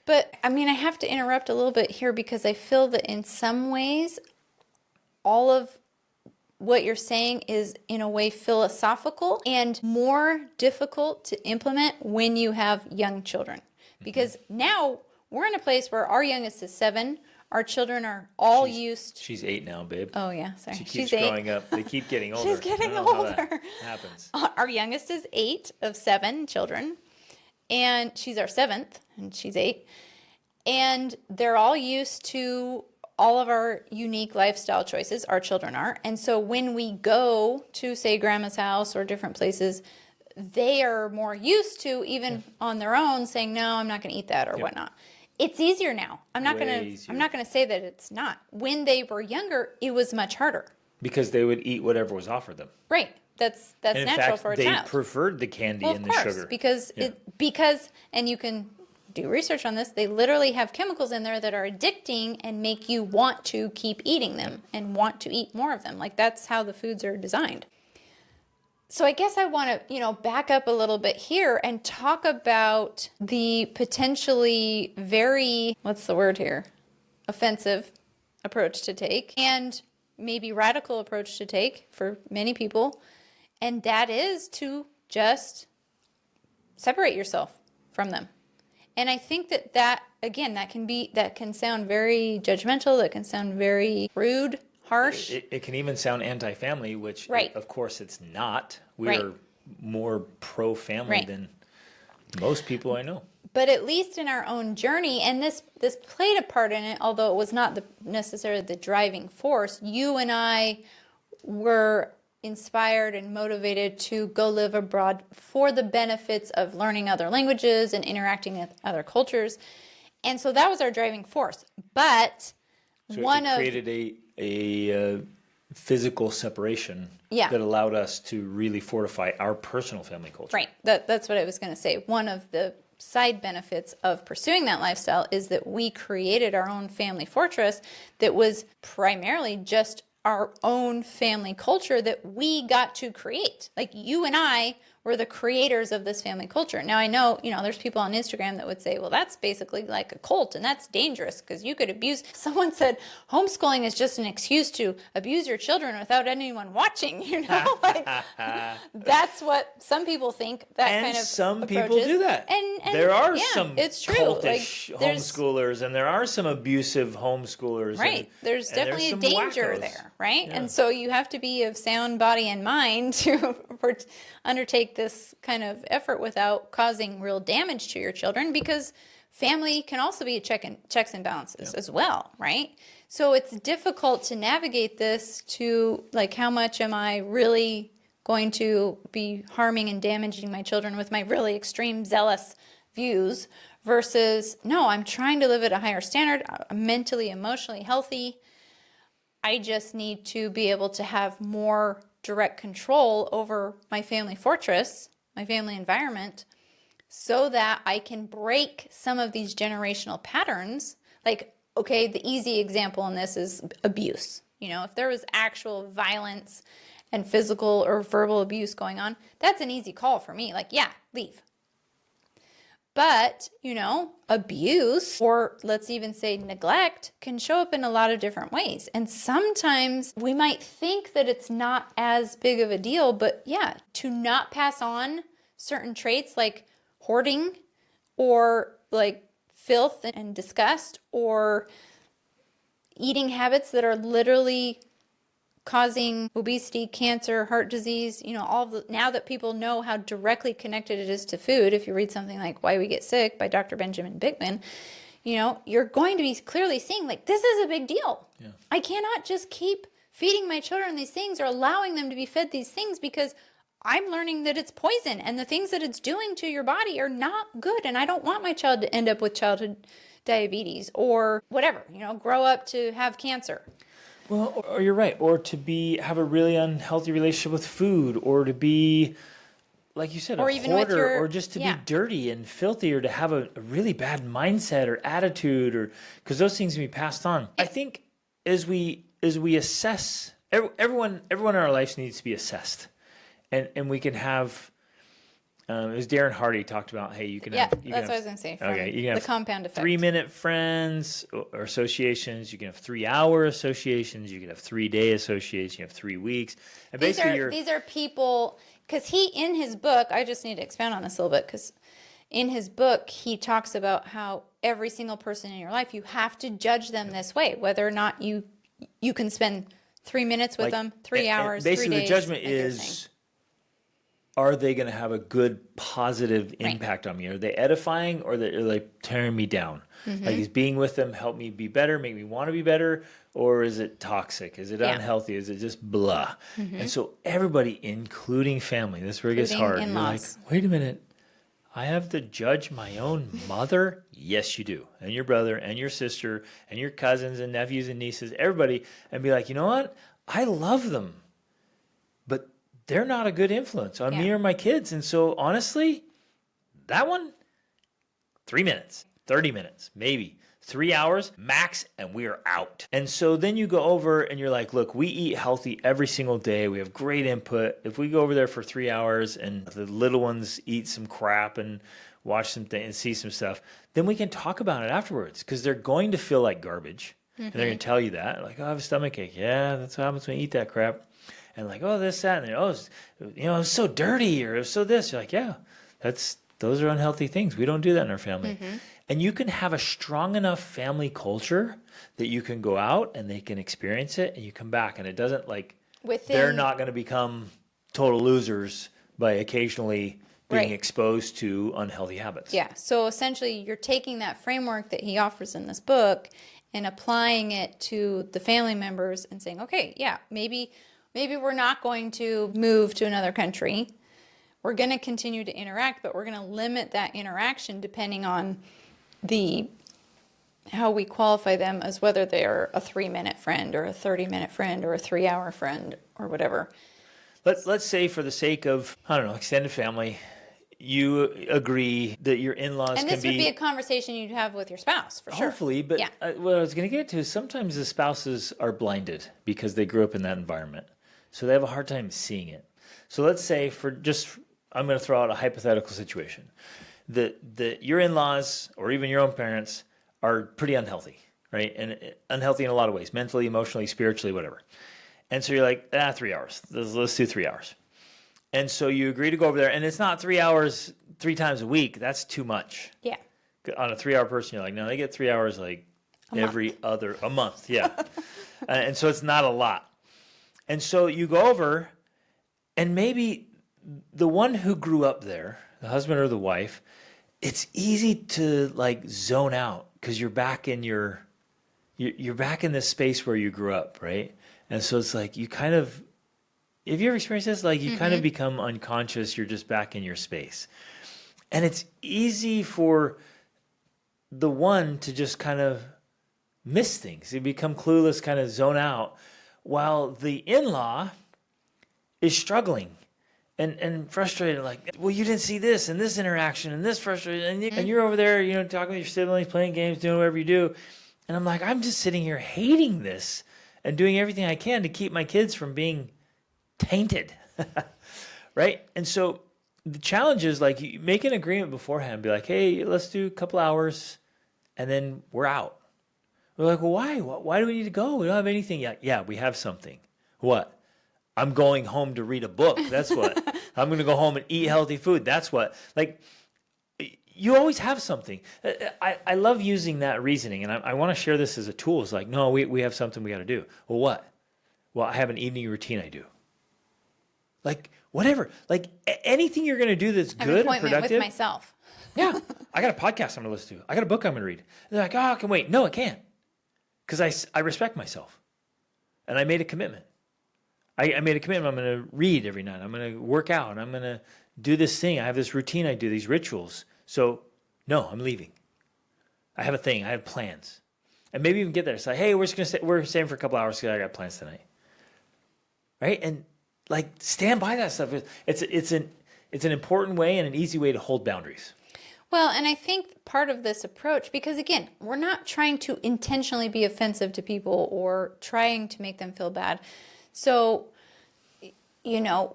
But I mean, I have to interrupt a little bit here because I feel that in some ways, all of what you're saying is in a way philosophical and more difficult to implement when you have young children. Because now we're in a place where our youngest is 7. Our children are all used. She's 8 now, babe. Oh, yeah, sorry. She keeps She's 8. growing up. They keep getting older. She's getting I don't know how older. that happens. Our youngest is 8 of 7 children. And she's our 7th, and she's 8. And they're all used to all of our unique lifestyle choices, our children are. And so when we go to, say, grandma's house or different places, they are more used to, even on their own, saying, no, I'm not going to eat that or whatnot. It's easier now. I'm not going to say that it's not. When they were younger, it was much harder. Because they would eat whatever was offered them. Right. That's and natural for a child. They preferred the candy and the sugar. Because and you can do research on this, they literally have chemicals in there that are addicting and make you want to keep eating them and want to eat more of them. Like, that's how the foods are designed. So I guess I want to, back up a little bit here and talk about the potentially very, what's the word here? Offensive approach to take, and maybe radical approach to take for many people. And that is to just separate yourself from them. And I think that again, that can sound very judgmental, that can sound very rude, harsh. It can even sound anti-family, which of course it's not. We are more pro-family than most people I know. But at least in our own journey, and this played a part in it, although it was not necessarily the driving force, you and I were inspired and motivated to go live abroad for the benefits of learning other languages and interacting with other cultures. And so that was our driving force. But so it created a physical separation that allowed us to really fortify our personal family culture. Right. That's what I was going to say. One of the side benefits of pursuing that lifestyle is that we created our own family fortress that was primarily just our own family culture that we got to create. Like, you and I were the creators of this family culture. Now, I know, there's people on Instagram that would say, well, that's basically like a cult and that's dangerous because you could abuse. Someone said homeschooling is just an excuse to abuse your children without anyone watching, Like, that's what some people think some approach people is. do that. And there are some it's true. cultish homeschoolers, and there are some abusive homeschoolers. Right. There's definitely a danger wackos there, right? Yeah. And so you have to be of sound body and mind to undertake this kind of effort without causing real damage to your children, because family can also be checks and balances as well, right? So it's difficult to navigate this to, like, how much am I really going to be harming and damaging my children with my really extreme zealous views versus, no, I'm trying to live at a higher standard. I'm mentally, emotionally healthy. I just need to be able to have more direct control over my family fortress, my family environment, so that I can break some of these generational patterns. Like, okay, the easy example in this is abuse. If there was actual violence and physical or verbal abuse going on, that's an easy call for me. Like, yeah, leave. But, abuse, or let's even say neglect, can show up in a lot of different ways. And sometimes we might think that it's not as big of a deal, but yeah, to not pass on certain traits like hoarding or like filth and disgust or eating habits that are literally causing obesity, cancer, heart disease, now that people know how directly connected it is to food. If you read something like Why We Get Sick by Dr. Benjamin Bigman, you're going to be clearly seeing, like, this is a big deal. Yeah. I cannot just keep feeding my children these things or allowing them to be fed these things because I'm learning that it's poison and the things that it's doing to your body are not good. And I don't want my child to end up with childhood diabetes or whatever, grow up to have cancer. Well, or you're right, or to have a really unhealthy relationship with food, or to be, like you said, or a even hoarder, or just to be dirty and filthy, or to have a really bad mindset or attitude, or because those things can be passed on. I think as we assess, everyone in our lives needs to be assessed, and we can have It was Darren Hardy talked about, hey, you can Yeah, have, you that's can what I have, was going to say. okay, you can The have compound effect. 3-minute friends or associations. You can have 3-hour associations. You can have 3-day associations. You have 3 weeks. And basically, These are people, because in his book, I just need to expound on this a little bit, because in his book, he talks about how every single person in your life, you have to judge them this way, whether or not you can spend 3 minutes with them, 3 hours, 3 days. basically, the judgment like you're saying. is, are they going to have a good positive Right. impact on me? Are they edifying, or are they tearing me down? Mm-hmm. Like, is being with them help me be better, make me want to be better, or is it toxic? Is it Yeah. unhealthy? Is it just blah? And so everybody, including family, this is where it gets Including hard. You're like, in-laws. wait a minute. I have to judge my own mother? Yes, you do. And your brother and your sister and your cousins and nephews and nieces, everybody, and be like, you know what? I love them, but they're not a good influence on me Yeah. or my kids. And so honestly, that one, 3 minutes, 30 minutes, maybe 3 hours max, and we are out. And so then you go over and you're like, look, we eat healthy every single day. We have great input. If we go over there for 3 hours and the little ones eat some crap and watch some things and see some stuff, then we can talk about it afterwards, because they're going to feel like garbage. And they're going to tell you that. Like, oh, I have a stomach ache. Yeah, that's what happens when you eat that crap. And like, oh, this, that, and oh, it's so dirty, or it's so this. You're like, yeah, those are unhealthy things. We don't do that in our family. And you can have a strong enough family culture that you can go out and they can experience it, and you come back, and it doesn't they're not going to become total losers by occasionally being Right. exposed to unhealthy habits. Yeah. So essentially, you're taking that framework that he offers in this book and applying it to the family members and saying, okay, yeah, maybe we're not going to move to another country. We're going to continue to interact, but we're going to limit that interaction depending on how we qualify them, as whether they're a 3-minute friend or a 30-minute friend or a 3-hour friend or whatever. Let's say, for the sake of, I don't know, extended family, you agree that your in-laws And can this would be a conversation you'd have with your spouse, for sure. hopefully, but Yeah. what I was going to get to is sometimes the spouses are blinded because they grew up in that environment. So they have a hard time seeing it. So let's say, I'm going to throw out a hypothetical situation, that your in-laws or even your own parents are pretty unhealthy, right? And unhealthy in a lot of ways, mentally, emotionally, spiritually, whatever. And so you're like, 3 hours. Let's do 3 hours. And so you agree to go over there, and it's not 3 hours 3 times a week. That's too much. Yeah. On a 3-hour person, you're like, no, they get 3 hours like a month. Yeah. And so it's not a lot. And so you go over, and maybe the one who grew up there, the husband or the wife, it's easy to zone out, because you're back in you're back in this space where you grew up, right? And so it's like you kind of, have you ever experienced this? Like you kind of become unconscious. You're just back in your space. And it's easy for the one to just kind of miss things. You become clueless, kind of zone out, while the in-law is struggling and frustrated. Like, well, you didn't see this and this interaction and this frustration. And you're over there, talking with your siblings, playing games, doing whatever you do. And I'm like, I'm just sitting here hating this and doing everything I can to keep my kids from being tainted. Right? And so the challenge is, you make an agreement beforehand, be like, hey, let's do a couple hours and then we're out. We're like, well, why? Why do we need to go? We don't have anything yet. Yeah, we have something. What? I'm going home to read a book. That's what. I'm going to go home and eat healthy food. That's what. You always have something. I love using that reasoning, and I want to share this as a tool. It's like, no, we have something we got to do. Well, what? Well, I have an evening routine I do. Whatever. Anything you're going to do that's I have an good and appointment productive. with myself. Yeah. I got a podcast I'm going to listen to. I got a book I'm going to read. They're like, oh, I can wait. No, I can't. Because I respect myself. And I made a commitment. I made a commitment. I'm going to read every night. I'm going to work out. I'm going to do this thing. I have this routine I do, these rituals. So, no, I'm leaving. I have a thing. I have plans. And maybe even get there. It's like, hey, we're staying for a couple hours because I got plans tonight. Right? And stand by that stuff. It's an important way and an easy way to hold boundaries. Well, and I think part of this approach, because again, we're not trying to intentionally be offensive to people or trying to make them feel bad. So,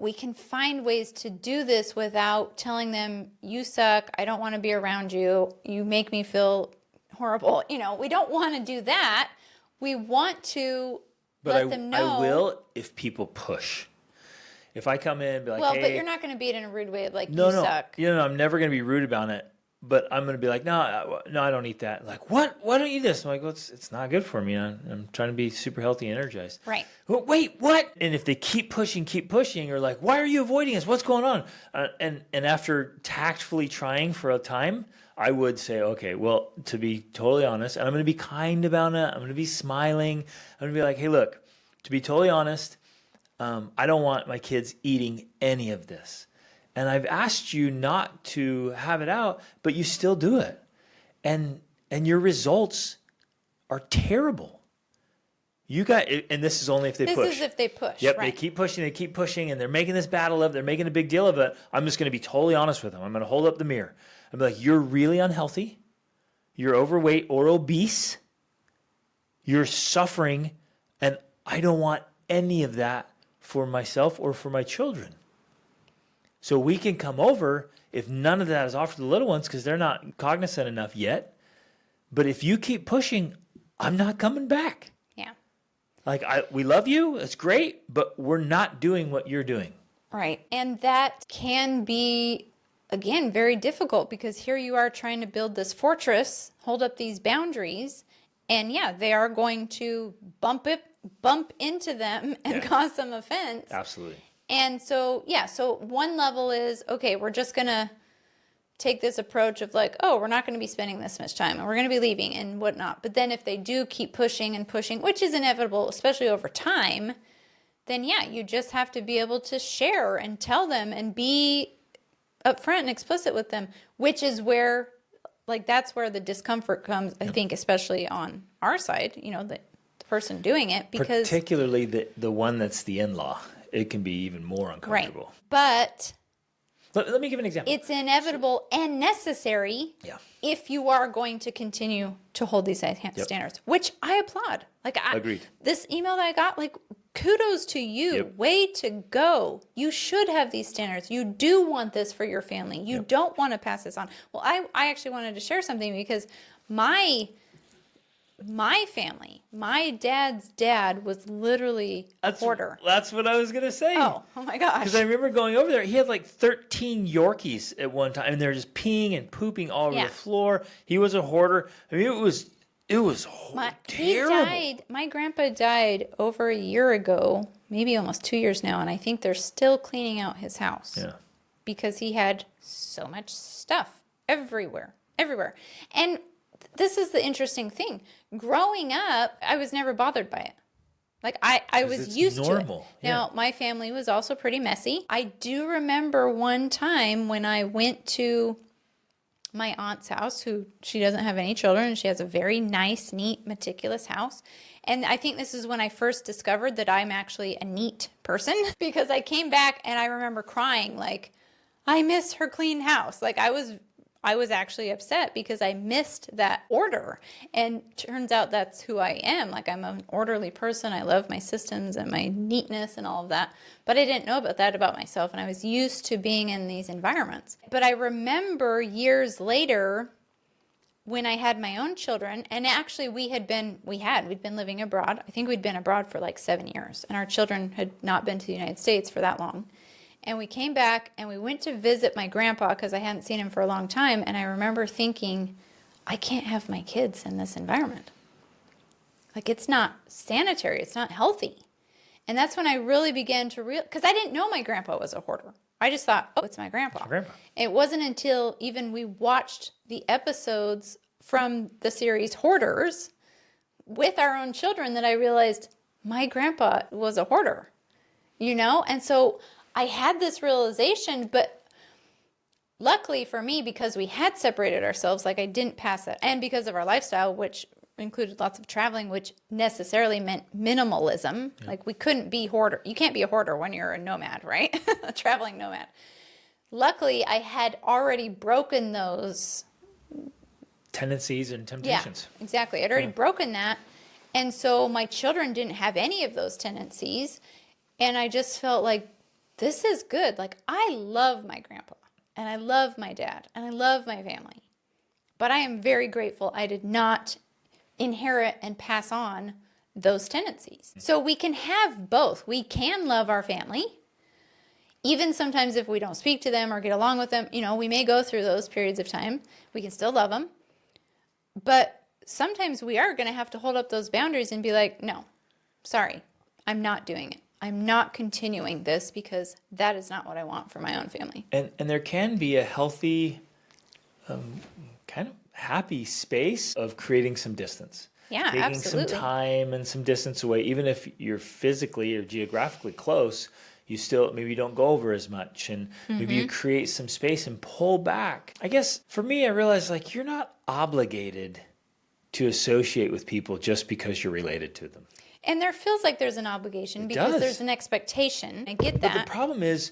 we can find ways to do this without telling them, you suck, I don't want to be around you, you make me feel horrible. We don't want to do that. We want to let them know. I will if people push. If I come in and be like, well, hey, but you're not going to be it in a rude way of like, no, you suck. I'm never going to be rude about it. But I'm going to be like, no, I don't eat that. Like, what? Why don't you eat this? I'm like, well, it's not good for me. I'm trying to be super healthy and energized. Right. Well, wait, what? And if they keep pushing, or like, why are you avoiding us? What's going on? And after tactfully trying for a time, I would say, okay, well, to be totally honest, and I'm going to be kind about it. I'm going to be smiling. I'm going to be like, hey, look, to be totally honest, I don't want my kids eating any of this. And I've asked you not to have it out, but you still do it. And your results are terrible. You got, and this is only if they push. This is if they push. Yep, right. they keep pushing, and they're making this battle they're making a big deal of it. I'm just going to be totally honest with them. I'm going to hold up the mirror. I'm like, you're really unhealthy. You're overweight or obese. You're suffering, and I don't want any of that for myself or for my children. So we can come over if none of that is offered to the little ones because they're not cognizant enough yet. But if you keep pushing, I'm not coming back. Yeah. Like, we love you. It's great. But we're not doing what you're doing. Right. And that can be, again, very difficult because here you are trying to build this fortress, hold up these boundaries. And yeah, they are going to bump into them and cause some offense. Absolutely. And so, so one level is, okay, we're just going to take this approach of like, oh, we're not going to be spending this much time and we're going to be leaving and whatnot. But then if they do keep pushing and pushing, which is inevitable, especially over time, then you just have to be able to share and tell them and be upfront and explicit with them, which is where, like, that's where the discomfort comes, I think, especially on our side, the person doing it. Because particularly the one that's the in-law. It can be even more uncomfortable. Right. But let me give an example. It's inevitable and necessary if you are going to continue to hold these standards, which I applaud. Agreed. This email that I got, kudos to you. Yep. Way to go. You should have these standards. You do want this for your family. You don't want to pass this on. Well, I actually wanted to share something because my family, my dad's dad was literally a hoarder. That's what I was going to say. Oh my gosh. Because I remember going over there. He had 13 Yorkies at one time, and they're just peeing and pooping all over the floor. He was a hoarder. I mean, it was terrible. My grandpa died over a year ago, maybe almost 2 years now, and I think they're still cleaning out his house. Yeah. Because he had so much stuff everywhere. And this is the interesting thing. Growing up, I was never bothered by it. I was used to it. Now, my family was also pretty messy. I do remember one time when I went to my aunt's house, who she doesn't have any children, and she has a very nice, neat, meticulous house. And I think this is when I first discovered that I'm actually a neat person because I came back and I remember crying I miss her clean house. I was actually upset because I missed that order. And turns out that's who I am. I'm an orderly person. I love my systems and my neatness and all of that. But I didn't know about that about myself. And I was used to being in these environments. But I remember years later when I had my own children, and actually we'd been living abroad. I think we'd been abroad for 7 years. And our children had not been to the United States for that long. And we came back and we went to visit my grandpa because I hadn't seen him for a long time. And I remember thinking, I can't have my kids in this environment. It's not sanitary. It's not healthy. And that's when I really began to because I didn't know my grandpa was a hoarder. I just thought, oh, it's my grandpa. It's grandpa. It wasn't until even we watched the episodes from the series Hoarders with our own children that I realized my grandpa was a hoarder, And so I had this realization, but luckily for me, because we had separated ourselves, I didn't pass it. And because of our lifestyle, which included lots of traveling, which necessarily meant minimalism. We couldn't be hoarder. You can't be a hoarder when you're a nomad, right? A traveling nomad. Luckily, I had already broken those tendencies and temptations. Yeah, exactly. I'd already broken that. And so my children didn't have any of those tendencies. And I just felt this is good. Like, I love my grandpa and I love my dad and I love my family. But I am very grateful I did not inherit and pass on those tendencies. So we can have both. We can love our family. Even sometimes if we don't speak to them or get along with them, we may go through those periods of time. We can still love them. But sometimes we are going to have to hold up those boundaries and be like, no, sorry, I'm not doing it. I'm not continuing this because that is not what I want for my own family. And there can be a healthy, kind of happy space of creating some distance. Yeah, taking absolutely. some time and some distance away, even if you're physically or geographically close, you still maybe don't go over as much, and maybe you create some space and pull back. I guess for me, I realized like you're not obligated to associate with people just because you're related to them. And there feels like there's an obligation because there's an expectation. I get that. But the problem is,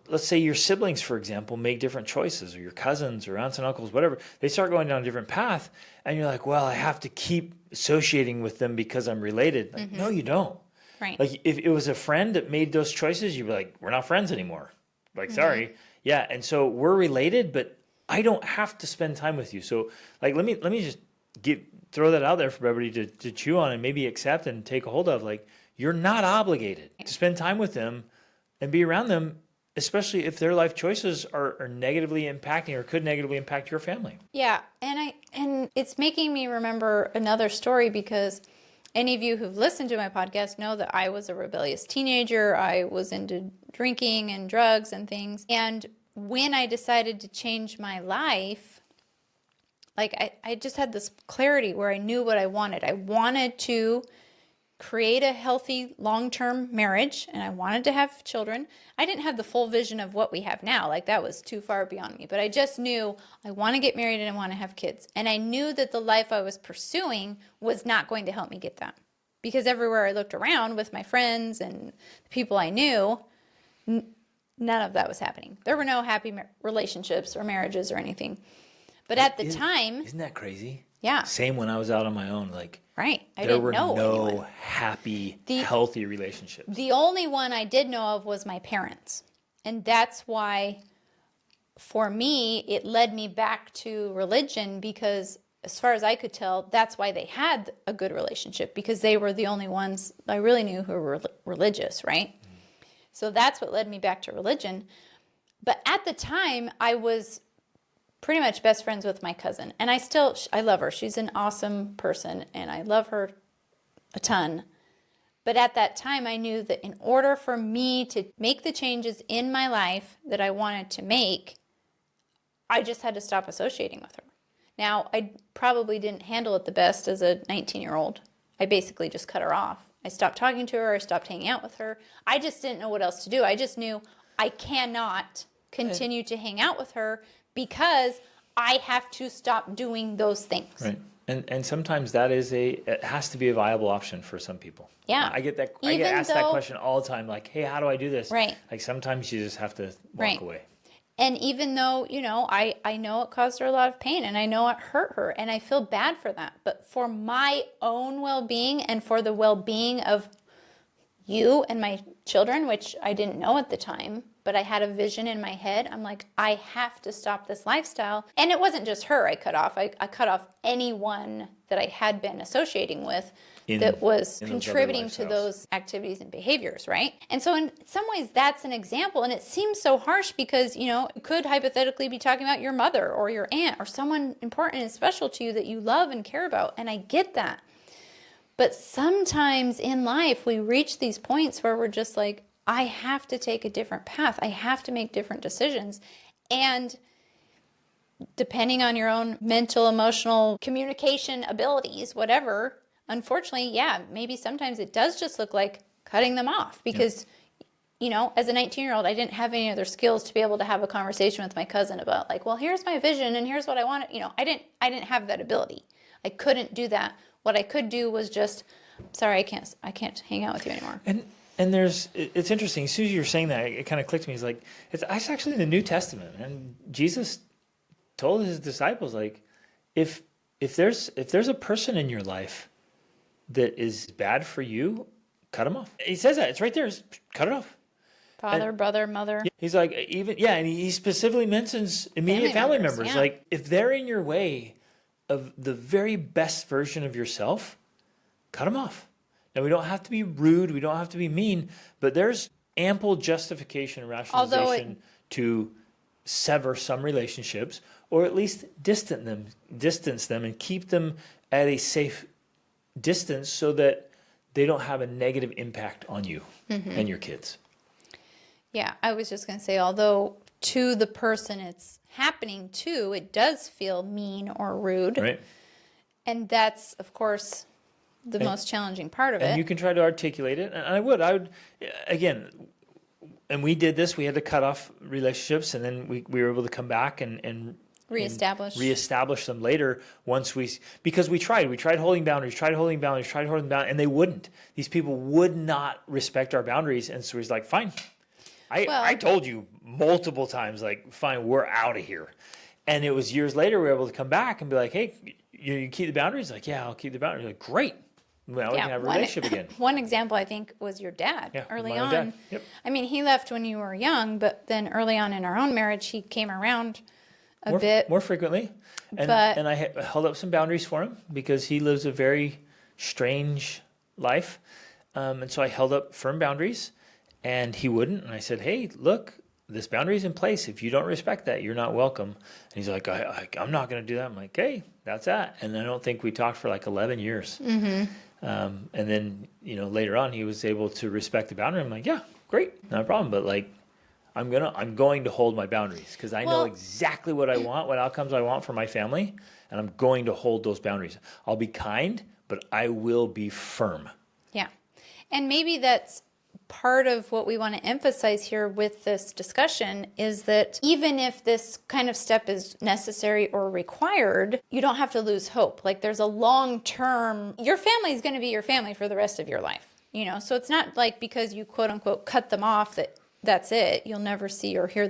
let's say your siblings, for example, make different choices, or your cousins or aunts and uncles, whatever. They start going down a different path, and you're like, well, I have to keep associating with them because I'm related. Like, no, you don't. Right. Like, if it was a friend that made those choices, you'd be like, we're not friends anymore. Like, sorry. Yeah, and so we're related, but I don't have to spend time with you. So, like, let me just throw that out there for everybody to chew on and maybe accept and take a hold of. Like, you're not obligated to spend time with them and be around them, especially if their life choices are negatively impacting or could negatively impact your family. Yeah, and it's making me remember another story because any of you who've listened to my podcast know that I was a rebellious teenager. I was into drinking and drugs and things. And when I decided to change my life, like I just had this clarity where I knew what I wanted. I wanted to create a healthy long-term marriage, and I wanted to have children. I didn't have the full vision of what we have now. Like, that was too far beyond me. But I just knew I want to get married and I want to have kids. And I knew that the life I was pursuing was not going to help me get that. Because everywhere I looked around with my friends and the people I knew, none of that was happening. There were no happy relationships or marriages or anything. But at the time... Isn't that crazy? Yeah. Same when I was out on my own. Like, right. I there didn't were know no anyone. happy, healthy relationships. The only one I did know of was my parents. And that's why, for me, it led me back to religion because, as far as I could tell, that's why they had a good relationship, because they were the only ones I really knew who were religious, right? So that's what led me back to religion. But at the time, I was pretty much best friends with my cousin. And I love her. She's an awesome person, and I love her a ton. But at that time, I knew that in order for me to make the changes in my life that I wanted to make, I just had to stop associating with her. Now, I probably didn't handle it the best as a 19-year-old. I basically just cut her off. I stopped talking to her. I stopped hanging out with her. I just didn't know what else to do. I just knew I cannot continue to hang out with her because I have to stop doing those things. Right. And sometimes it has to be a viable option for some people. Yeah. I get asked that question all the time, like, hey, how do I do this? Right. Like, sometimes you just have to walk away. And even though, I know it caused her a lot of pain and I know it hurt her and I feel bad for that. But for my own well-being and for the well-being of you and my children, which I didn't know at the time, but I had a vision in my head. I'm like, I have to stop this lifestyle. And it wasn't just her I cut off. I cut off anyone that I had been associating with that was contributing to those activities and behaviors, right? And so in some ways, that's an example. And it seems so harsh because, it could hypothetically be talking about your mother or your aunt or someone important and special to you that you love and care about. And I get that. But sometimes in life, we reach these points where we're just like, I have to take a different path. I have to make different decisions. And depending on your own mental, emotional, communication abilities, whatever, unfortunately, maybe sometimes it does just look like cutting them off because, as a 19-year-old, I didn't have any other skills to be able to have a conversation with my cousin about like, well, here's my vision and here's what I want. I didn't have that ability. I couldn't do that. What I could do was just, sorry, I can't hang out with you anymore. And it's interesting. As soon as you were saying that, it kind of clicked to me. It's like, it's actually in the New Testament. And Jesus told his disciples, like, if there's a person in your life that is bad for you, cut them off. He says that. It's right there. Cut it off. Father, brother, mother. He's like, and he specifically mentions immediate family members. Yeah. Like, if they're in your way of the very best version of yourself, cut them off. Now, we don't have to be rude, we don't have to be mean, but there's ample justification and rationalization to sever some relationships, or at least distance them and keep them at a safe distance so that they don't have a negative impact on you and your kids. Yeah, I was just going to say, although to the person it's happening to, it does feel mean or rude. Right. And that's, of course, the most challenging part of it. And you can try to articulate it. And I would, again, and we did this, we had to cut off relationships, and then we were able to come back and reestablish them later because we tried holding boundaries, and they wouldn't. These people would not respect our boundaries. And so he's like, fine. I told you multiple times, like, fine, we're out of here. And it was years later we were able to come back and be like, hey, you keep the boundaries? Like, yeah, I'll keep the boundaries. Like, great. Now we can have a relationship again. One example, I think, was your dad early on. Dad. Yep. I mean, he left when you were young, but then early on in our own marriage, he came around a bit. More frequently. And I held up some boundaries for him because he lives a very strange life. And so I held up firm boundaries. And he wouldn't. And I said, hey, look, this boundary is in place. If you don't respect that, you're not welcome. And he's like, I'm not going to do that. I'm like, hey, that's that. And I don't think we talked for like 11 years. And then, later on, he was able to respect the boundary. I'm like, yeah, great, not a problem. But like, I'm going to hold my boundaries because I know exactly what I want, what outcomes I want for my family. And I'm going to hold those boundaries. I'll be kind, but I will be firm. Yeah. And maybe that's part of what we want to emphasize here with this discussion is that even if this kind of step is necessary or required, you don't have to lose hope. Like, there's a long-term, your family is going to be your family for the rest of your life, so it's not like because you quote unquote cut them off that's it. You'll never see or hear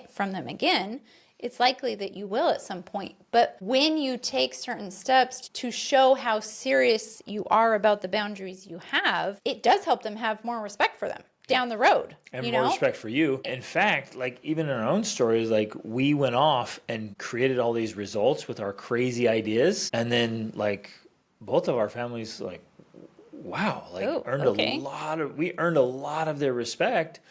from them again. It's likely that you will at some point. But when you take certain steps to show how serious you are about the boundaries you have, it does help them have more respect for them down the road. And more respect for you. In fact, like, even in our own stories, like, we went off and created all these results with our crazy ideas. And then, like, both of our families, like, wow, like, we earned a lot of their respect.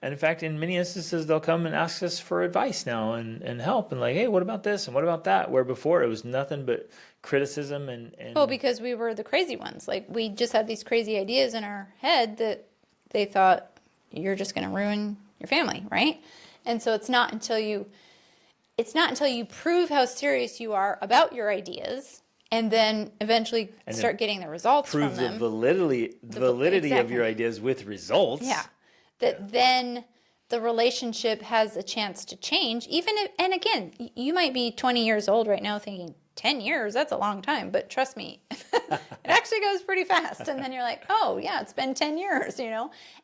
And in fact, in many instances, they'll come and ask us for advice now and help. And like, hey, what about this? And what about that? Where before it was nothing but criticism and... Well, because we were the crazy ones. Like, we just had these crazy ideas in our head that they thought you're just going to ruin your family, right? And so it's not until you prove how serious you are about your ideas and then eventually start getting the results from them. Prove the validity of your ideas with results. Yeah. That then the relationship has a chance to change. And again, you might be 20 years old right now thinking, 10 years, that's a long time. But trust me, it actually goes pretty fast. And then you're like, oh, yeah, it's been 10 years,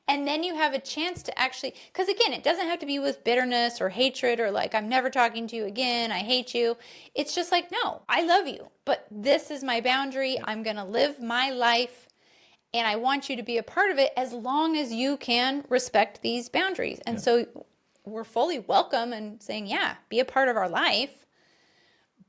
And then you have a chance to actually, because again, it doesn't have to be with bitterness or hatred or like, I'm never talking to you again, I hate you. It's just like, no, I love you, but this is my boundary. I'm going to live my life. And I want you to be a part of it as long as you can respect these boundaries. And so we're fully welcome and saying, yeah, be a part of our life.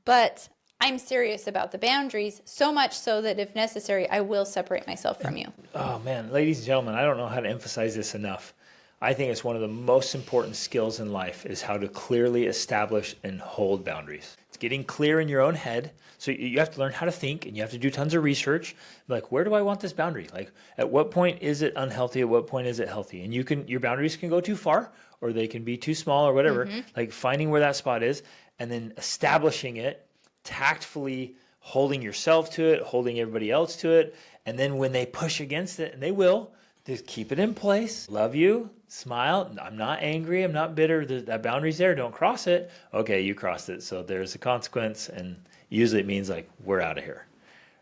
But I'm serious about the boundaries, so much so that if necessary, I will separate myself from you. Oh, man, ladies and gentlemen, I don't know how to emphasize this enough. I think it's one of the most important skills in life is how to clearly establish and hold boundaries. It's getting clear in your own head. So you have to learn how to think, and you have to do tons of research. Like, where do I want this boundary? Like, at what point is it unhealthy? At what point is it healthy? And your boundaries can go too far, or they can be too small, or whatever. Like, finding where that spot is, and then establishing it, tactfully holding yourself to it, holding everybody else to it. And then when they push against it, and they will, just keep it in place. Love you. Smile. I'm not angry. I'm not bitter. That boundary's there. Don't cross it. Okay, you crossed it. So there's a consequence. And usually it means like, we're out of here,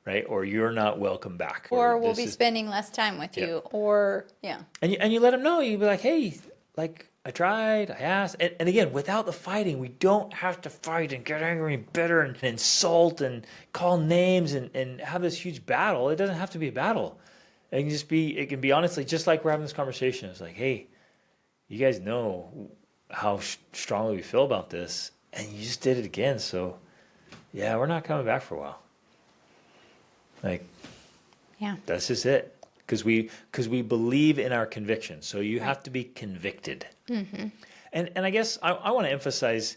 right? Or you're not welcome back. Or we'll be spending less time with you. Or, And you let them know. You be like, hey, like, I tried, I asked. And again, without the fighting, we don't have to fight and get angry and bitter and insult and call names and have this huge battle. It doesn't have to be a battle. It can be honestly, just like we're having this conversation. It's like, hey, you guys know how strongly we feel about this, and you just did it again. So, yeah, we're not coming back for a while. Like, Yeah. that's just it. Because we believe in our conviction. So you have to be convicted. Mm-hmm. And I guess I want to emphasize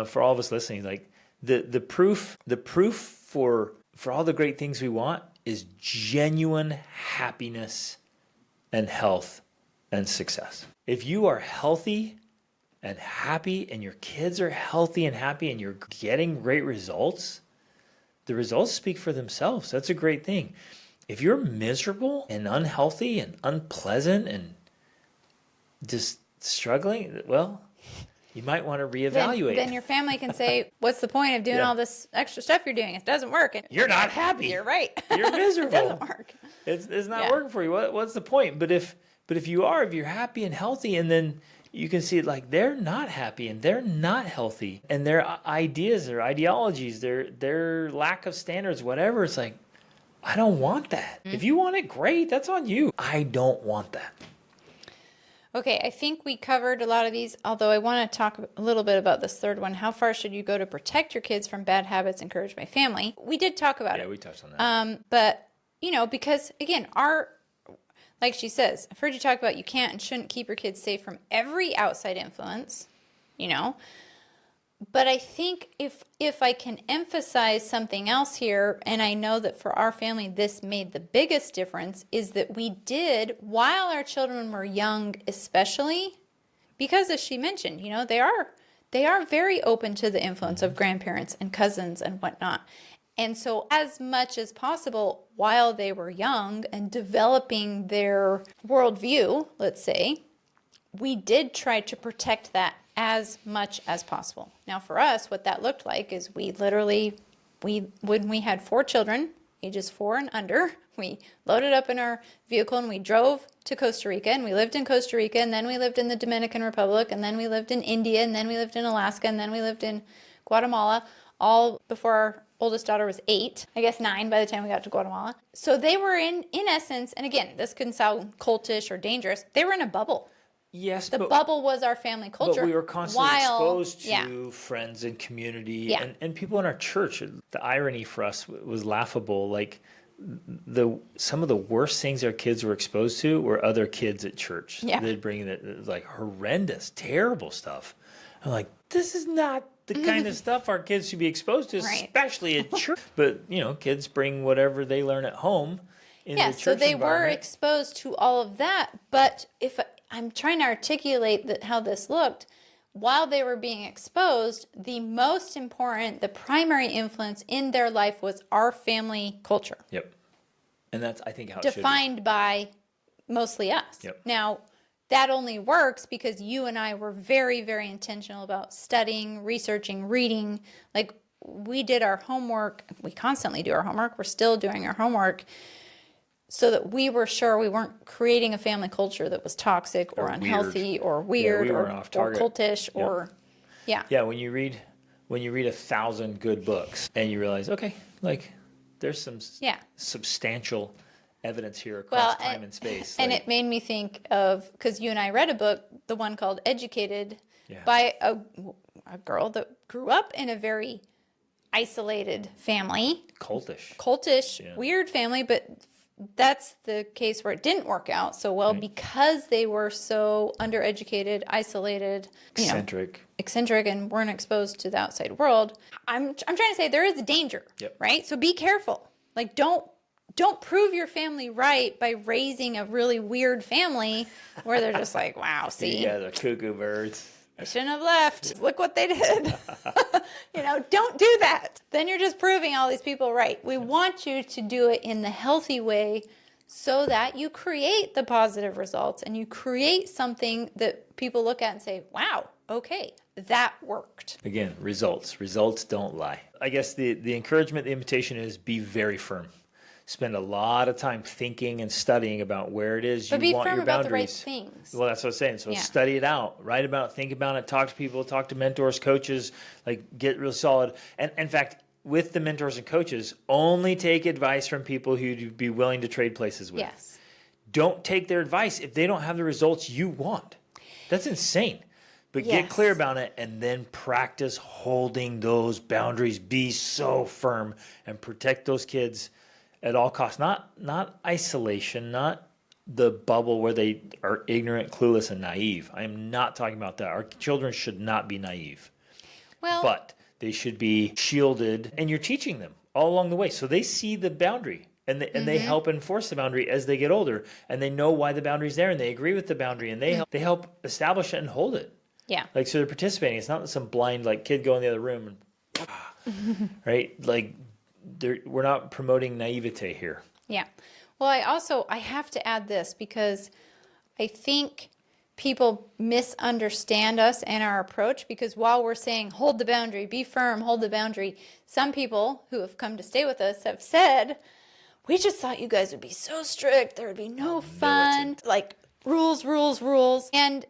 for all of us listening, like the proof for all the great things we want is genuine happiness and health and success. If you are healthy and happy, and your kids are healthy and happy, and you're getting great results, the results speak for themselves. That's a great thing. If you're miserable and unhealthy and unpleasant and just struggling, well, you might want to reevaluate. Then your family can say, what's the point of doing all this extra stuff you're doing? It doesn't work. And You're not happy. You're right. You're miserable. It doesn't work. It's not working for you. What's the point? But if you're happy and healthy, and then you can see it like they're not happy and they're not healthy, and their ideas, their ideologies, their lack of standards, whatever, it's like, I don't want that. Mm-hmm. If you want it, great. That's on you. I don't want that. Okay, I think we covered a lot of these, although I want to talk a little bit about this third one. How far should you go to protect your kids from bad habits encouraged by family? We did talk about it. Yeah, we touched on that. But, because, again, like she says, I've heard you talk about you can't and shouldn't keep your kids safe from every outside influence, But I think if I can emphasize something else here, and I know that for our family this made the biggest difference, is that we did, while our children were young especially, because as she mentioned, they are very open to the influence of grandparents and cousins and whatnot. And so as much as possible, while they were young and developing their worldview, let's say, we did try to protect that as much as possible. Now for us, what that looked like is when we had 4 children, ages 4 and under, we loaded up in our vehicle and we drove to Costa Rica, and we lived in Costa Rica, and then we lived in the Dominican Republic, and then we lived in India, and then we lived in Alaska, and then we lived in Guatemala, all before our oldest daughter was 8, I guess 9 by the time we got to Guatemala. So they were in essence, and again, this can sound cultish or dangerous, they were in a bubble. Yes, the bubble was our family culture. But we were constantly exposed to friends and community and people in our church. The irony for us was laughable. Like some of the worst things our kids were exposed to were other kids at church. Yeah. They'd bring that like horrendous, terrible stuff. I'm like, this is not the kind of stuff our kids should be exposed to, especially at church. But kids bring whatever they learn at home. So they were exposed to all of that. But if I'm trying to articulate how this looked, while they were being exposed, the most important, the primary influence in their life was our family culture. Yep. And that's, I think, how it defined by mostly us. Yep. Now, that only works because you and I were very, very intentional about studying, researching, reading. Like, we did our homework. We constantly do our homework. We're still doing our homework, so that we were sure we weren't creating a family culture that was toxic or unhealthy or weird or cultish or when you read 1,000 good books and you realize, okay, like there's some substantial evidence here across time and space. And it made me think of, because you and I read a book, the one called Educated, by a girl that grew up in a very isolated family. Cultish, weird family, but that's the case where it didn't work out so well because they were so undereducated, isolated, eccentric, and weren't exposed to the outside world. I'm trying to say there is a danger, right? So be careful. Like, don't prove your family right by raising a really weird family where they're just like, wow, see, you guys are cuckoo birds. I shouldn't have left. Look what they did. Don't do that. Then you're just proving all these people right. We want you to do it in the healthy way so that you create the positive results and you create something that people look at and say, wow, okay, that worked. Again, results. Results don't lie. I guess the encouragement, the invitation is be very firm. Spend a lot of time thinking and studying about where it is you want your boundaries. But be firm about the right things. Well, that's what I'm saying. So study it out, write about it, think about it, talk to people, talk to mentors, coaches, like get real solid. And in fact, with the mentors and coaches, only take advice from people who you'd be willing to trade places with. Yes. Don't take their advice if they don't have the results you want. That's insane. But Yes. get clear about it and then practice holding those boundaries. Be so firm and protect those kids at all costs. Not isolation, not the bubble where they are ignorant, clueless, and naive. I am not talking about that. Our children should not be naive. Well, But they should be shielded, and you're teaching them all along the way. So they see the boundary, and they help enforce the boundary as they get older, and they know why the boundary's there, and they agree with the boundary, and they help establish it and hold it. yeah. Like, so they're participating. It's not some blind, like, kid go in the other room and, right? Like, we're not promoting naivete here. Yeah. Well, I have to add this because I think people misunderstand us and our approach, because while we're saying hold the boundary, be firm, hold the boundary, some people who have come to stay with us have said, we just thought you guys would be so strict, there would be no fun, like rules, rules, rules. And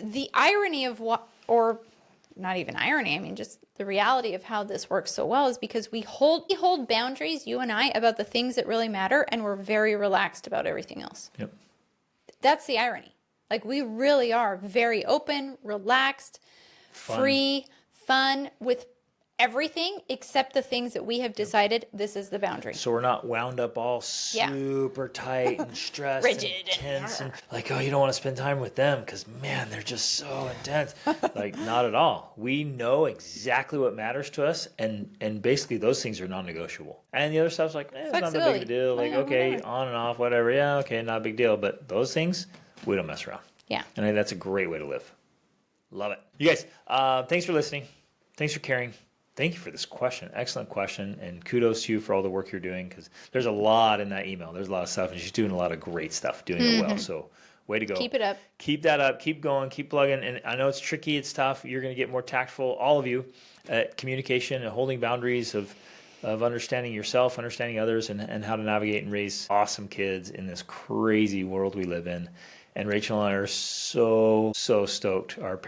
the irony of what, or not even irony, I mean, just the reality of how this works so well is because we hold boundaries, you and I, about the things that really matter, and we're very relaxed about everything else. Yep. That's the irony. Like, we really are very open, relaxed, free, fun with everything except the things that we have decided this is the boundary. So we're not wound up all super tight and stressed Rigid and tense and like, oh, you don't want to spend time with them because, man, they're just so intense. Like, not at all. We know exactly what matters to us, and basically those things are non-negotiable. And the other stuff's like, it's not that big of a deal. Like, okay, whatever. On and off, whatever. Yeah, okay, not a big deal. But those things, we don't mess around. Yeah. And I think that's a great way to live. Love it. You guys, thanks for listening. Thanks for caring. Thank you for this question. Excellent question. And kudos to you for all the work you're doing, because there's a lot in that email. There's a lot of stuff, and she's doing a lot of great stuff, doing it well. So way to go. Keep it up. Keep that up. Keep going. Keep plugging. And I know it's tricky. It's tough. You're going to get more tactful, all of you, at communication and holding boundaries of understanding yourself, understanding others, and how to navigate and raise awesome kids in this crazy world we live in. And Rachel and I are so stoked. Our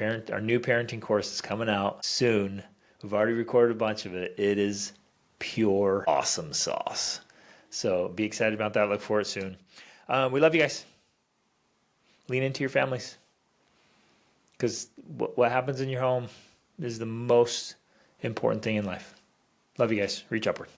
new parenting course is coming out soon. We've already recorded a bunch of it. It is pure awesome sauce. So be excited about that. Look for it soon. We love you guys. Lean into your families, because what happens in your home is the most important thing in life. Love you guys. Reach upward.